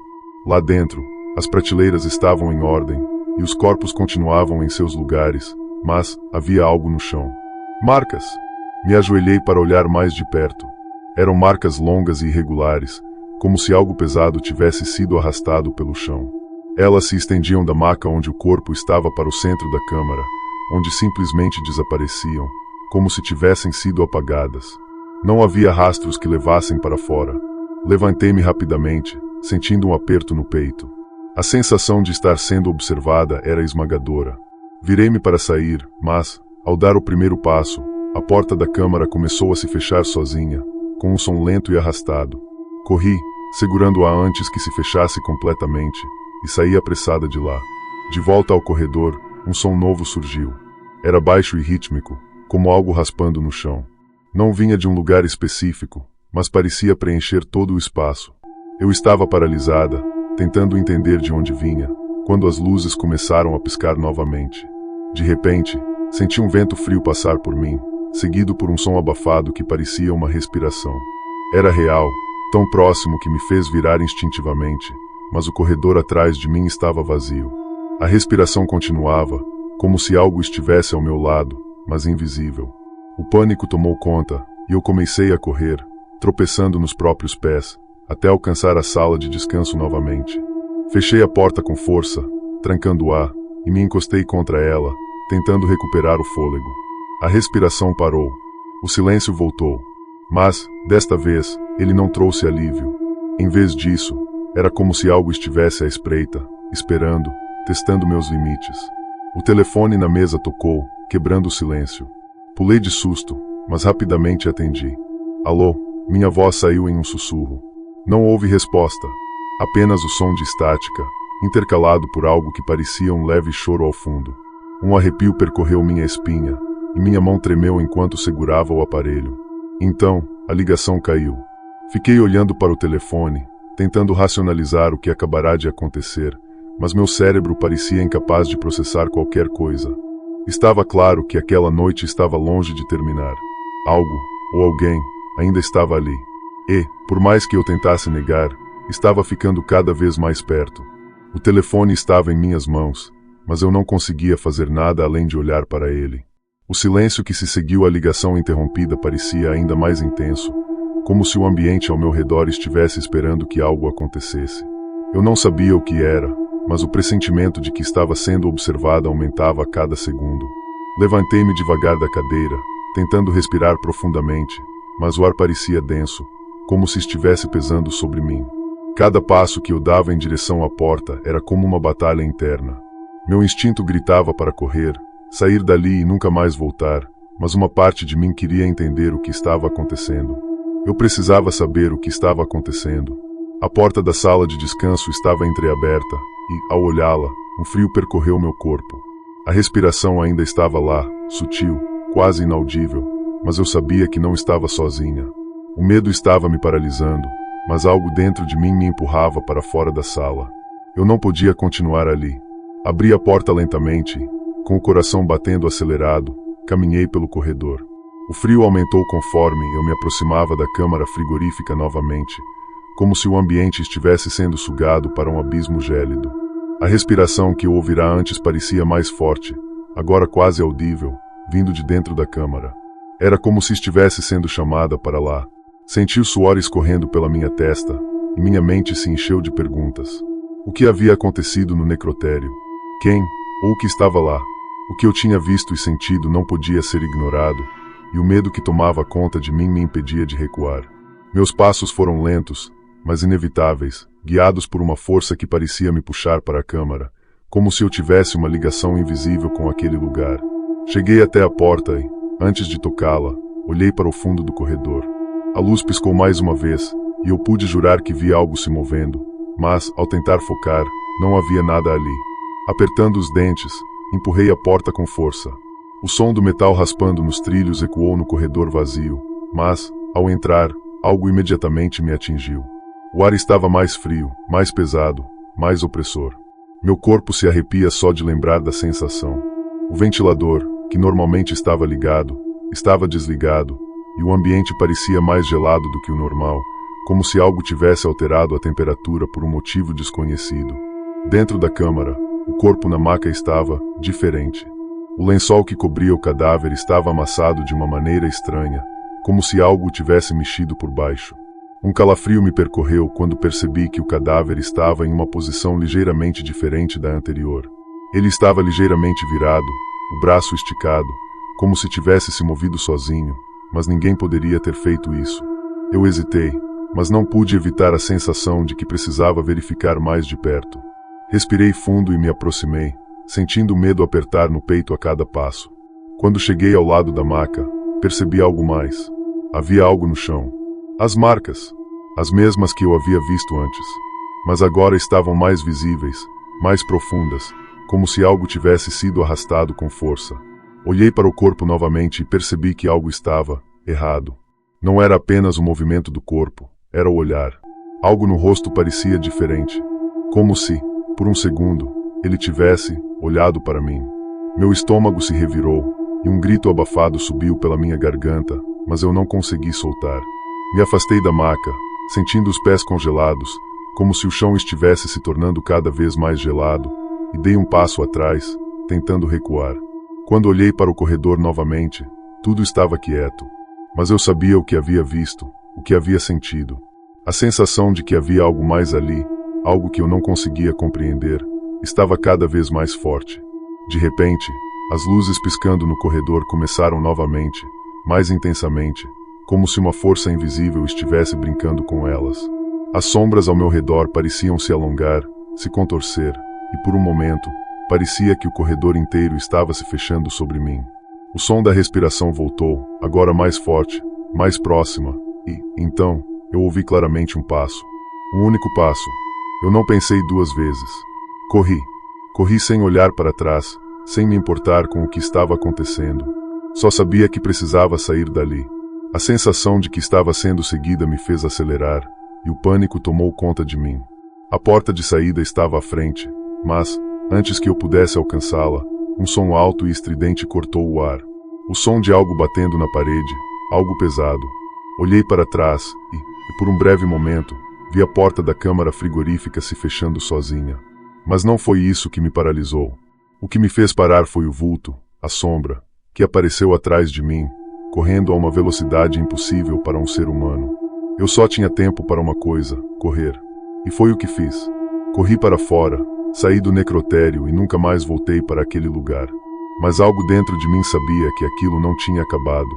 Lá dentro, as prateleiras estavam em ordem, e os corpos continuavam em seus lugares, mas havia algo no chão. Marcas! Me ajoelhei para olhar mais de perto. Eram marcas longas e irregulares, como se algo pesado tivesse sido arrastado pelo chão. Elas se estendiam da maca onde o corpo estava para o centro da câmara, onde simplesmente desapareciam, como se tivessem sido apagadas. Não havia rastros que levassem para fora. Levantei-me rapidamente, sentindo um aperto no peito. A sensação de estar sendo observada era esmagadora. Virei-me para sair, mas, ao dar o primeiro passo, a porta da câmara começou a se fechar sozinha, com um som lento e arrastado. Corri, segurando-a antes que se fechasse completamente, e saí apressada de lá. De volta ao corredor, um som novo surgiu. Era baixo e rítmico, como algo raspando no chão. Não vinha de um lugar específico, mas parecia preencher todo o espaço. Eu estava paralisada, tentando entender de onde vinha, quando as luzes começaram a piscar novamente. De repente, senti um vento frio passar por mim, seguido por um som abafado que parecia uma respiração. Era real, tão próximo que me fez virar instintivamente, mas o corredor atrás de mim estava vazio. A respiração continuava, como se algo estivesse ao meu lado, mas invisível. O pânico tomou conta, e eu comecei a correr, tropeçando nos próprios pés, até alcançar a sala de descanso novamente. Fechei a porta com força, trancando-a, e me encostei contra ela, tentando recuperar o fôlego. A respiração parou. O silêncio voltou. Mas, desta vez, ele não trouxe alívio. Em vez disso, era como se algo estivesse à espreita, esperando, testando meus limites. O telefone na mesa tocou, quebrando o silêncio. Pulei de susto, mas rapidamente atendi. Alô, minha voz saiu em um sussurro. Não houve resposta. Apenas o som de estática, intercalado por algo que parecia um leve choro ao fundo. Um arrepio percorreu minha espinha, e minha mão tremeu enquanto segurava o aparelho. Então, a ligação caiu. Fiquei olhando para o telefone, tentando racionalizar o que acabará de acontecer, mas meu cérebro parecia incapaz de processar qualquer coisa. Estava claro que aquela noite estava longe de terminar. Algo, ou alguém, ainda estava ali. E, por mais que eu tentasse negar, estava ficando cada vez mais perto. O telefone estava em minhas mãos, mas eu não conseguia fazer nada além de olhar para ele. O silêncio que se seguiu à ligação interrompida parecia ainda mais intenso, como se o ambiente ao meu redor estivesse esperando que algo acontecesse. Eu não sabia o que era, mas o pressentimento de que estava sendo observada aumentava a cada segundo. Levantei-me devagar da cadeira, tentando respirar profundamente, mas o ar parecia denso, como se estivesse pesando sobre mim. Cada passo que eu dava em direção à porta era como uma batalha interna. Meu instinto gritava para correr, sair dali e nunca mais voltar, mas uma parte de mim queria entender o que estava acontecendo. Eu precisava saber o que estava acontecendo. A porta da sala de descanso estava entreaberta e, ao olhá-la, um frio percorreu meu corpo. A respiração ainda estava lá, sutil, quase inaudível, mas eu sabia que não estava sozinha. O medo estava me paralisando, mas algo dentro de mim me empurrava para fora da sala. Eu não podia continuar ali. Abri a porta lentamente, com o coração batendo acelerado, caminhei pelo corredor. O frio aumentou conforme eu me aproximava da câmara frigorífica novamente, como se o ambiente estivesse sendo sugado para um abismo gélido. A respiração que eu ouvira antes parecia mais forte, agora quase audível, vindo de dentro da câmara. Era como se estivesse sendo chamada para lá. Senti o suor escorrendo pela minha testa, e minha mente se encheu de perguntas. O que havia acontecido no necrotério? Quem, ou o que estava lá? O que eu tinha visto e sentido não podia ser ignorado, e o medo que tomava conta de mim me impedia de recuar. Meus passos foram lentos, mas inevitáveis, guiados por uma força que parecia me puxar para a câmara, como se eu tivesse uma ligação invisível com aquele lugar. Cheguei até a porta e, antes de tocá-la, olhei para o fundo do corredor. A luz piscou mais uma vez, e eu pude jurar que vi algo se movendo, mas, ao tentar focar, não havia nada ali. Apertando os dentes, empurrei a porta com força. O som do metal raspando nos trilhos ecoou no corredor vazio, mas, ao entrar, algo imediatamente me atingiu. O ar estava mais frio, mais pesado, mais opressor. Meu corpo se arrepia só de lembrar da sensação. O ventilador, que normalmente estava ligado, estava desligado, e o ambiente parecia mais gelado do que o normal, como se algo tivesse alterado a temperatura por um motivo desconhecido. Dentro da câmara, o corpo na maca estava diferente. O lençol que cobria o cadáver estava amassado de uma maneira estranha, como se algo o tivesse mexido por baixo. Um calafrio me percorreu quando percebi que o cadáver estava em uma posição ligeiramente diferente da anterior. Ele estava ligeiramente virado, o braço esticado, como se tivesse se movido sozinho, mas ninguém poderia ter feito isso. Eu hesitei, mas não pude evitar a sensação de que precisava verificar mais de perto. Respirei fundo e me aproximei, sentindo o medo apertar no peito a cada passo. Quando cheguei ao lado da maca, percebi algo mais. Havia algo no chão. As marcas, as mesmas que eu havia visto antes, mas agora estavam mais visíveis, mais profundas, como se algo tivesse sido arrastado com força. Olhei para o corpo novamente e percebi que algo estava errado. Não era apenas o movimento do corpo, era o olhar. Algo no rosto parecia diferente, como se, por um segundo, ele tivesse olhado para mim. Meu estômago se revirou, e um grito abafado subiu pela minha garganta, mas eu não consegui soltar. Me afastei da maca, sentindo os pés congelados, como se o chão estivesse se tornando cada vez mais gelado, e dei um passo atrás, tentando recuar. Quando olhei para o corredor novamente, tudo estava quieto. Mas eu sabia o que havia visto, o que havia sentido. A sensação de que havia algo mais ali, algo que eu não conseguia compreender, estava cada vez mais forte. De repente, as luzes piscando no corredor começaram novamente, mais intensamente, como se uma força invisível estivesse brincando com elas. As sombras ao meu redor pareciam se alongar, se contorcer, e por um momento, parecia que o corredor inteiro estava se fechando sobre mim. O som da respiração voltou, agora mais forte, mais próxima, e, então, eu ouvi claramente um passo. Um único passo. Eu não pensei duas vezes. Corri. Corri sem olhar para trás, sem me importar com o que estava acontecendo. Só sabia que precisava sair dali. A sensação de que estava sendo seguida me fez acelerar, e o pânico tomou conta de mim. A porta de saída estava à frente, mas, antes que eu pudesse alcançá-la, um som alto e estridente cortou o ar. O som de algo batendo na parede, algo pesado. Olhei para trás e, por um breve momento, vi a porta da câmara frigorífica se fechando sozinha. Mas não foi isso que me paralisou. O que me fez parar foi o vulto, a sombra, que apareceu atrás de mim, correndo a uma velocidade impossível para um ser humano. Eu só tinha tempo para uma coisa: correr. E foi o que fiz. Corri para fora, saí do necrotério e nunca mais voltei para aquele lugar. Mas algo dentro de mim sabia que aquilo não tinha acabado.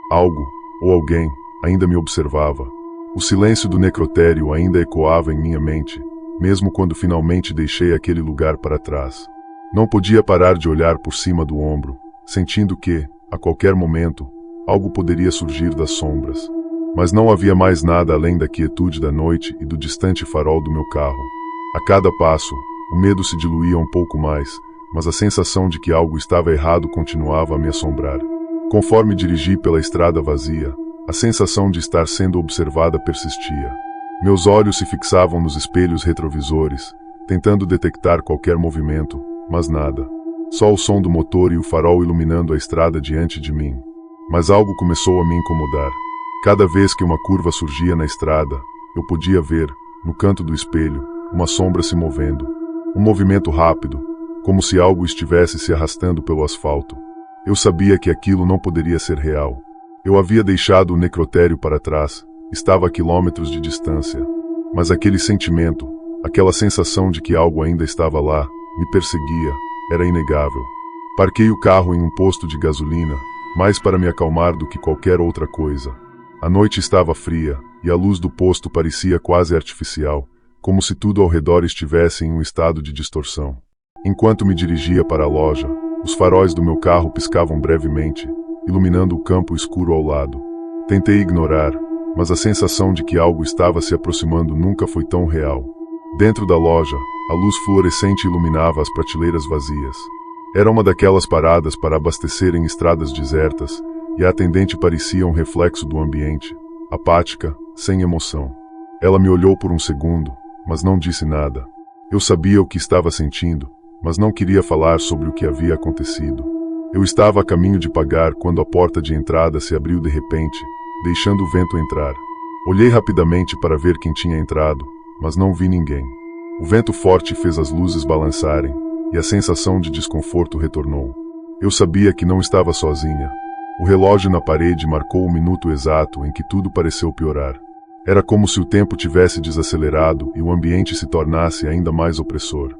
Algo, ou alguém, ainda me observava. O silêncio do necrotério ainda ecoava em minha mente, mesmo quando finalmente deixei aquele lugar para trás. Não podia parar de olhar por cima do ombro, sentindo que, a qualquer momento, algo poderia surgir das sombras. Mas não havia mais nada além da quietude da noite e do distante farol do meu carro. A cada passo, o medo se diluía um pouco mais, mas a sensação de que algo estava errado continuava a me assombrar. Conforme dirigi pela estrada vazia, a sensação de estar sendo observada persistia. Meus olhos se fixavam nos espelhos retrovisores, tentando detectar qualquer movimento, mas nada. Só o som do motor e o farol iluminando a estrada diante de mim. Mas algo começou a me incomodar. Cada vez que uma curva surgia na estrada, eu podia ver, no canto do espelho, uma sombra se movendo. Um movimento rápido, como se algo estivesse se arrastando pelo asfalto. Eu sabia que aquilo não poderia ser real. Eu havia deixado o necrotério para trás, estava a quilômetros de distância. Mas aquele sentimento, aquela sensação de que algo ainda estava lá, me perseguia, era inegável. Parquei o carro em um posto de gasolina, mais para me acalmar do que qualquer outra coisa. A noite estava fria, e a luz do posto parecia quase artificial, como se tudo ao redor estivesse em um estado de distorção. Enquanto me dirigia para a loja, os faróis do meu carro piscavam brevemente, iluminando o campo escuro ao lado. Tentei ignorar, mas a sensação de que algo estava se aproximando nunca foi tão real. Dentro da loja, a luz fluorescente iluminava as prateleiras vazias. Era uma daquelas paradas para abastecer em estradas desertas, e a atendente parecia um reflexo do ambiente, apática, sem emoção. Ela me olhou por um segundo, mas não disse nada. Eu sabia o que estava sentindo, mas não queria falar sobre o que havia acontecido. Eu estava a caminho de pagar quando a porta de entrada se abriu de repente, deixando o vento entrar. Olhei rapidamente para ver quem tinha entrado, mas não vi ninguém. O vento forte fez as luzes balançarem, e a sensação de desconforto retornou. Eu sabia que não estava sozinha. O relógio na parede marcou o minuto exato em que tudo pareceu piorar. Era como se o tempo tivesse desacelerado e o ambiente se tornasse ainda mais opressor.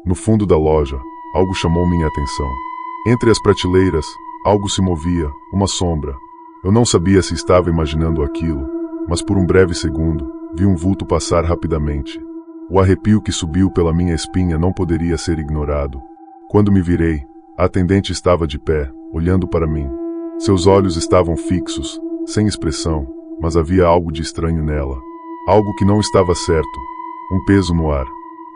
No fundo da loja, algo chamou minha atenção. Entre as prateleiras, algo se movia, uma sombra. Eu não sabia se estava imaginando aquilo, mas por um breve segundo, vi um vulto passar rapidamente. O arrepio que subiu pela minha espinha não poderia ser ignorado. Quando me virei, a atendente estava de pé, olhando para mim. Seus olhos estavam fixos, sem expressão, mas havia algo de estranho nela. Algo que não estava certo. Um peso no ar.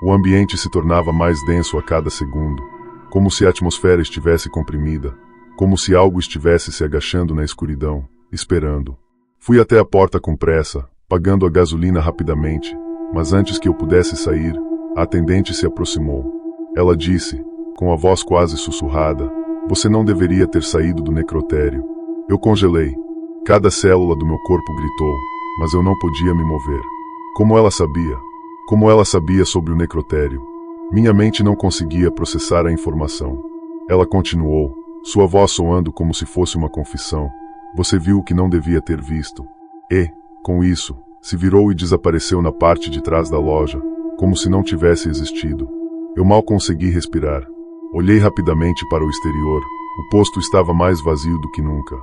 O ambiente se tornava mais denso a cada segundo, como se a atmosfera estivesse comprimida, como se algo estivesse se agachando na escuridão, esperando. Fui até a porta com pressa, pagando a gasolina rapidamente, mas antes que eu pudesse sair, a atendente se aproximou. Ela disse, com a voz quase sussurrada: "Você não deveria ter saído do necrotério." Eu congelei. Cada célula do meu corpo gritou, mas eu não podia me mover. Como ela sabia? Como ela sabia sobre o necrotério? Minha mente não conseguia processar a informação. Ela continuou, sua voz soando como se fosse uma confissão. "Você viu o que não devia ter visto." E, com isso, se virou e desapareceu na parte de trás da loja, como se não tivesse existido. Eu mal consegui respirar. Olhei rapidamente para o exterior. O posto estava mais vazio do que nunca.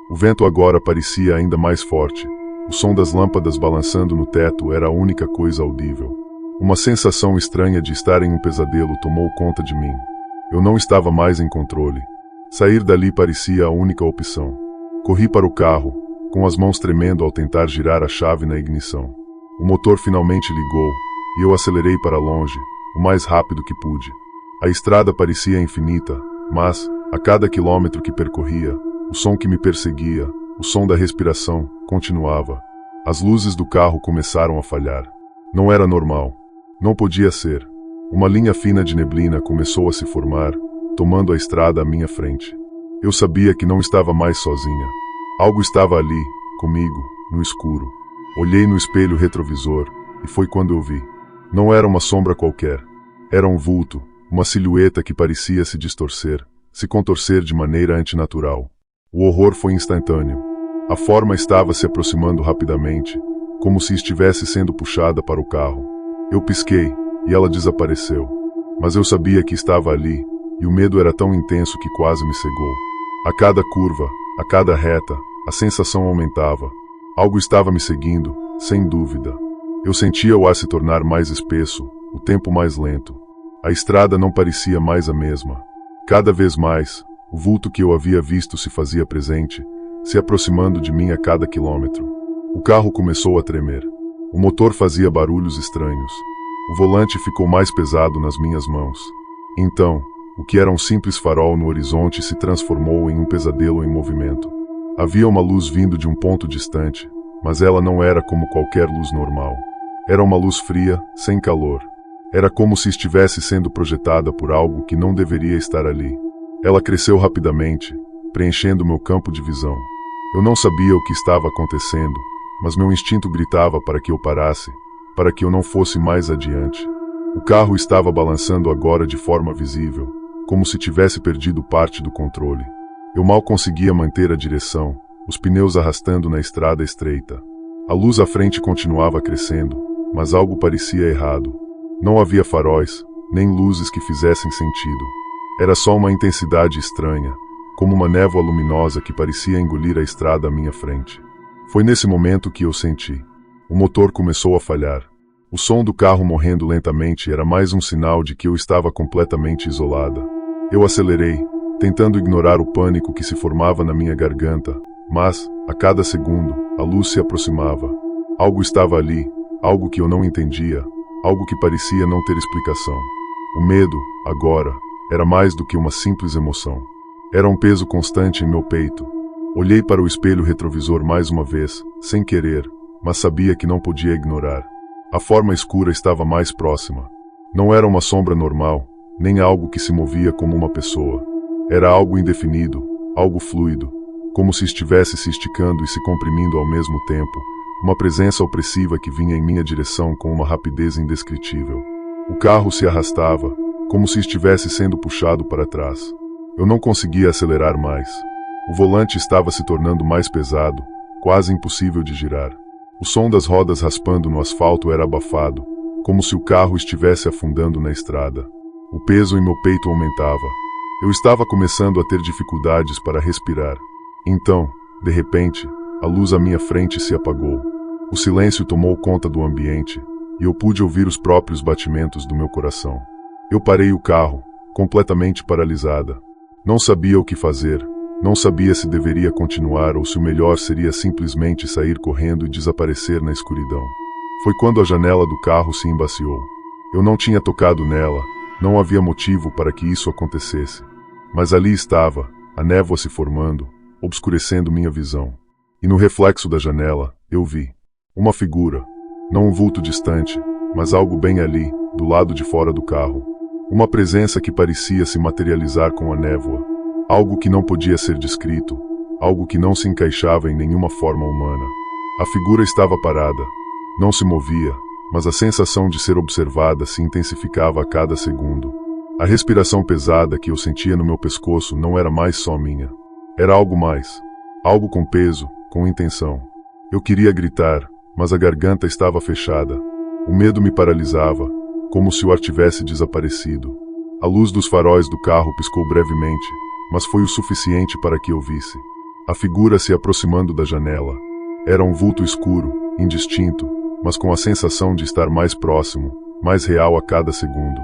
O vento agora parecia ainda mais forte. O som das lâmpadas balançando no teto era a única coisa audível. Uma sensação estranha de estar em um pesadelo tomou conta de mim. Eu não estava mais em controle. Sair dali parecia a única opção. Corri para o carro, com as mãos tremendo ao tentar girar a chave na ignição. O motor finalmente ligou, e eu acelerei para longe, o mais rápido que pude. A estrada parecia infinita, mas, a cada quilômetro que percorria, o som que me perseguia, o som da respiração, continuava. As luzes do carro começaram a falhar. Não era normal. Não podia ser. Uma linha fina de neblina começou a se formar, tomando a estrada à minha frente. Eu sabia que não estava mais sozinha. Algo estava ali, comigo, no escuro. Olhei no espelho retrovisor, e foi quando eu vi. Não era uma sombra qualquer. Era um vulto, uma silhueta que parecia se distorcer, se contorcer de maneira antinatural. O horror foi instantâneo. A forma estava se aproximando rapidamente, como se estivesse sendo puxada para o carro. Eu pisquei, e ela desapareceu. Mas eu sabia que estava ali, e o medo era tão intenso que quase me cegou. A cada curva, a cada reta, a sensação aumentava. Algo estava me seguindo, sem dúvida. Eu sentia o ar se tornar mais espesso, o tempo mais lento. A estrada não parecia mais a mesma. Cada vez mais, o vulto que eu havia visto se fazia presente, se aproximando de mim a cada quilômetro. O carro começou a tremer. O motor fazia barulhos estranhos. O volante ficou mais pesado nas minhas mãos. Então, o que era um simples farol no horizonte se transformou em um pesadelo em movimento. Havia uma luz vindo de um ponto distante, mas ela não era como qualquer luz normal. Era uma luz fria, sem calor. Era como se estivesse sendo projetada por algo que não deveria estar ali. Ela cresceu rapidamente, preenchendo meu campo de visão. Eu não sabia o que estava acontecendo, mas meu instinto gritava para que eu parasse, para que eu não fosse mais adiante. O carro estava balançando agora de forma visível, como se tivesse perdido parte do controle. Eu mal conseguia manter a direção, os pneus arrastando na estrada estreita. A luz à frente continuava crescendo, mas algo parecia errado. Não havia faróis, nem luzes que fizessem sentido. Era só uma intensidade estranha, como uma névoa luminosa que parecia engolir a estrada à minha frente. Foi nesse momento que eu senti. O motor começou a falhar. O som do carro morrendo lentamente era mais um sinal de que eu estava completamente isolada. Eu acelerei, tentando ignorar o pânico que se formava na minha garganta, mas, a cada segundo, a luz se aproximava. Algo estava ali, algo que eu não entendia, algo que parecia não ter explicação. O medo, agora, era mais do que uma simples emoção. Era um peso constante em meu peito. Olhei para o espelho retrovisor mais uma vez, sem querer, mas sabia que não podia ignorar. A forma escura estava mais próxima. Não era uma sombra normal, nem algo que se movia como uma pessoa. Era algo indefinido, algo fluido, como se estivesse se esticando e se comprimindo ao mesmo tempo, uma presença opressiva que vinha em minha direção com uma rapidez indescritível. O carro se arrastava, como se estivesse sendo puxado para trás. Eu não conseguia acelerar mais. O volante estava se tornando mais pesado, quase impossível de girar. O som das rodas raspando no asfalto era abafado, como se o carro estivesse afundando na estrada. O peso em meu peito aumentava. Eu estava começando a ter dificuldades para respirar. Então, de repente, a luz à minha frente se apagou. O silêncio tomou conta do ambiente, e eu pude ouvir os próprios batimentos do meu coração. Eu parei o carro, completamente paralisada. Não sabia o que fazer, não sabia se deveria continuar ou se o melhor seria simplesmente sair correndo e desaparecer na escuridão. Foi quando a janela do carro se embaciou. Eu não tinha tocado nela, não havia motivo para que isso acontecesse. Mas ali estava, a névoa se formando, obscurecendo minha visão. E no reflexo da janela, eu vi uma figura, não um vulto distante, mas algo bem ali, do lado de fora do carro. Uma presença que parecia se materializar com a névoa. Algo que não podia ser descrito, algo que não se encaixava em nenhuma forma humana. A figura estava parada, não se movia, mas a sensação de ser observada se intensificava a cada segundo. A respiração pesada que eu sentia no meu pescoço não era mais só minha. Era algo mais. Algo com peso, com intenção. Eu queria gritar, mas a garganta estava fechada. O medo me paralisava, como se o ar tivesse desaparecido. A luz dos faróis do carro piscou brevemente, mas foi o suficiente para que eu visse. A figura se aproximando da janela. Era um vulto escuro, indistinto, mas com a sensação de estar mais próximo, mais real a cada segundo.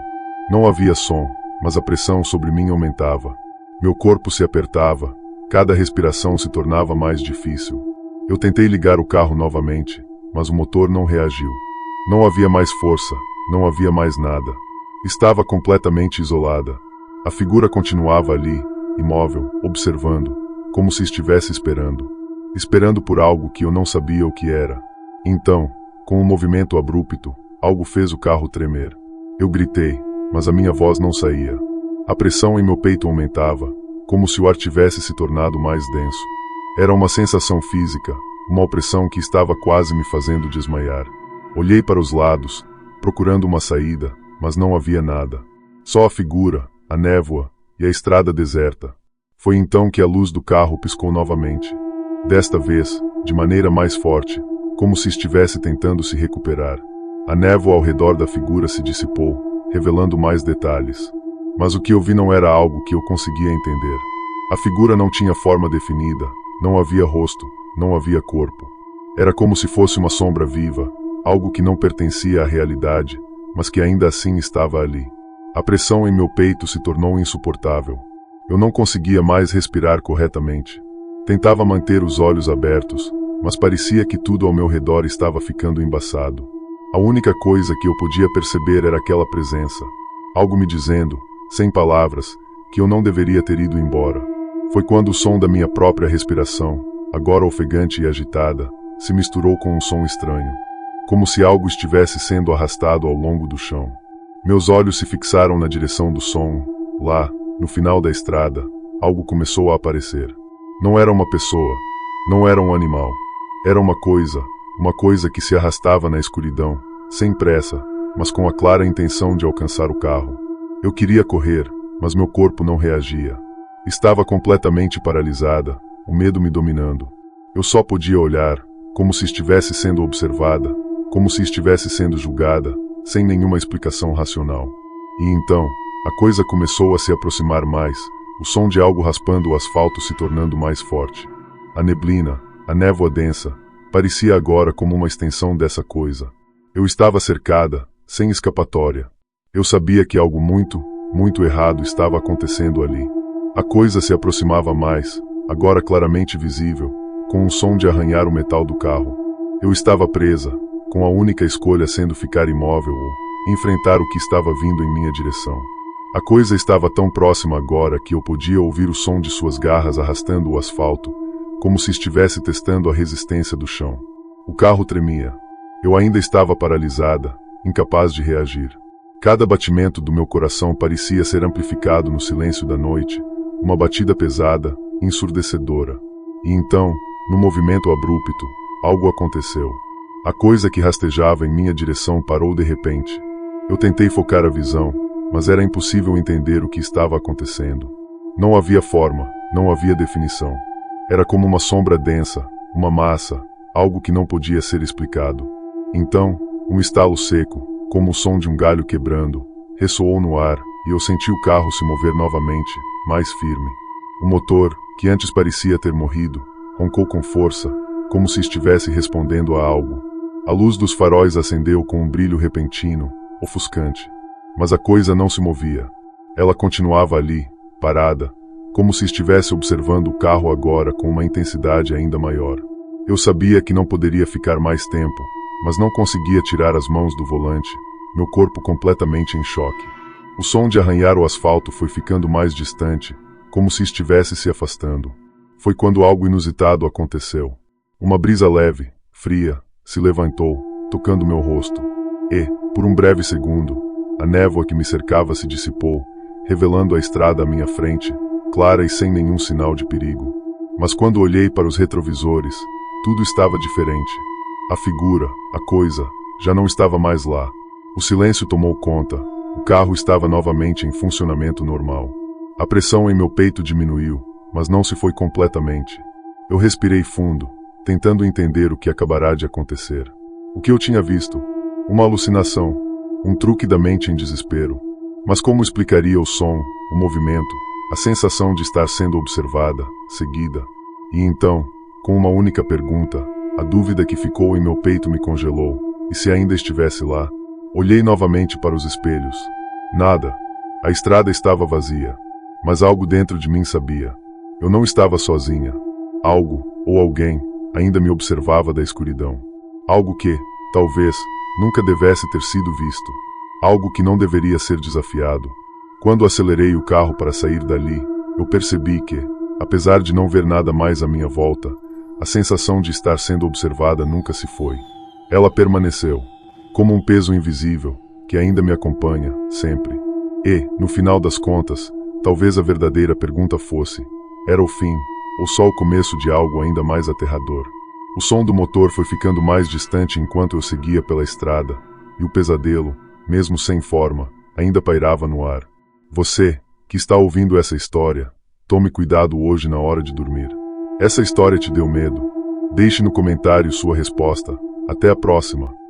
Não havia som, mas a pressão sobre mim aumentava. Meu corpo se apertava, cada respiração se tornava mais difícil. Eu tentei ligar o carro novamente, mas o motor não reagiu. Não havia mais força, não havia mais nada. Estava completamente isolada. A figura continuava ali, imóvel, observando, como se estivesse esperando. Esperando por algo que eu não sabia o que era. Então, com um movimento abrupto, algo fez o carro tremer. Eu gritei, mas a minha voz não saía. A pressão em meu peito aumentava, como se o ar tivesse se tornado mais denso. Era uma sensação física, uma opressão que estava quase me fazendo desmaiar. Olhei para os lados, procurando uma saída, mas não havia nada. Só a figura, a névoa e a estrada deserta. Foi então que a luz do carro piscou novamente. Desta vez, de maneira mais forte, como se estivesse tentando se recuperar. A névoa ao redor da figura se dissipou, revelando mais detalhes. Mas o que eu vi não era algo que eu conseguia entender. A figura não tinha forma definida, não havia rosto, não havia corpo. Era como se fosse uma sombra viva, algo que não pertencia à realidade, mas que ainda assim estava ali. A pressão em meu peito se tornou insuportável. Eu não conseguia mais respirar corretamente. Tentava manter os olhos abertos, mas parecia que tudo ao meu redor estava ficando embaçado. A única coisa que eu podia perceber era aquela presença. Algo me dizendo, sem palavras, que eu não deveria ter ido embora. Foi quando o som da minha própria respiração, agora ofegante e agitada, se misturou com um som estranho. Como se algo estivesse sendo arrastado ao longo do chão. Meus olhos se fixaram na direção do som. Lá, no final da estrada, algo começou a aparecer. Não era uma pessoa, não era um animal. Era uma coisa que se arrastava na escuridão, sem pressa, mas com a clara intenção de alcançar o carro. Eu queria correr, mas meu corpo não reagia. Estava completamente paralisada, o medo me dominando. Eu só podia olhar, como se estivesse sendo observada, como se estivesse sendo julgada, sem nenhuma explicação racional. E então, a coisa começou a se aproximar mais, o som de algo raspando o asfalto se tornando mais forte. A neblina, a névoa densa, parecia agora como uma extensão dessa coisa. Eu estava cercada, sem escapatória. Eu sabia que algo muito, muito errado estava acontecendo ali. A coisa se aproximava mais, agora claramente visível, com um som de arranhar o metal do carro. Eu estava presa, com a única escolha sendo ficar imóvel ou enfrentar o que estava vindo em minha direção. A coisa estava tão próxima agora que eu podia ouvir o som de suas garras arrastando o asfalto, como se estivesse testando a resistência do chão. O carro tremia. Eu ainda estava paralisada, incapaz de reagir. Cada batimento do meu coração parecia ser amplificado no silêncio da noite, uma batida pesada, ensurdecedora. E então, num movimento abrupto, algo aconteceu. A coisa que rastejava em minha direção parou de repente. Eu tentei focar a visão, mas era impossível entender o que estava acontecendo. Não havia forma, não havia definição. Era como uma sombra densa, uma massa, algo que não podia ser explicado. Então, um estalo seco, como o som de um galho quebrando, ressoou no ar, e eu senti o carro se mover novamente, mais firme. O motor, que antes parecia ter morrido, roncou com força, como se estivesse respondendo a algo. A luz dos faróis acendeu com um brilho repentino, ofuscante. Mas a coisa não se movia. Ela continuava ali, parada, como se estivesse observando o carro agora com uma intensidade ainda maior. Eu sabia que não poderia ficar mais tempo, mas não conseguia tirar as mãos do volante, meu corpo completamente em choque. O som de arranhar o asfalto foi ficando mais distante, como se estivesse se afastando. Foi quando algo inusitado aconteceu. Uma brisa leve, fria, se levantou, tocando meu rosto. E, por um breve segundo, a névoa que me cercava se dissipou, revelando a estrada à minha frente, clara e sem nenhum sinal de perigo. Mas quando olhei para os retrovisores, tudo estava diferente. A figura, a coisa, já não estava mais lá. O silêncio tomou conta. O carro estava novamente em funcionamento normal. A pressão em meu peito diminuiu, mas não se foi completamente. Eu respirei fundo, tentando entender o que acabará de acontecer. O que eu tinha visto? Uma alucinação, um truque da mente em desespero. Mas como explicaria o som, o movimento, a sensação de estar sendo observada, seguida? E então, com uma única pergunta, a dúvida que ficou em meu peito me congelou. E se ainda estivesse lá? Olhei novamente para os espelhos. Nada. A estrada estava vazia. Mas algo dentro de mim sabia. Eu não estava sozinha. Algo, ou alguém, ainda me observava da escuridão. Algo que, talvez, nunca devesse ter sido visto. Algo que não deveria ser desafiado. Quando acelerei o carro para sair dali, eu percebi que, apesar de não ver nada mais à minha volta, a sensação de estar sendo observada nunca se foi. Ela permaneceu, como um peso invisível, que ainda me acompanha, sempre. E, no final das contas, talvez a verdadeira pergunta fosse: era o fim, ou só o começo de algo ainda mais aterrador? O som do motor foi ficando mais distante enquanto eu seguia pela estrada, e o pesadelo, mesmo sem forma, ainda pairava no ar. Você, que está ouvindo essa história, tome cuidado hoje na hora de dormir. Essa história te deu medo? Deixe no comentário sua resposta. Até a próxima!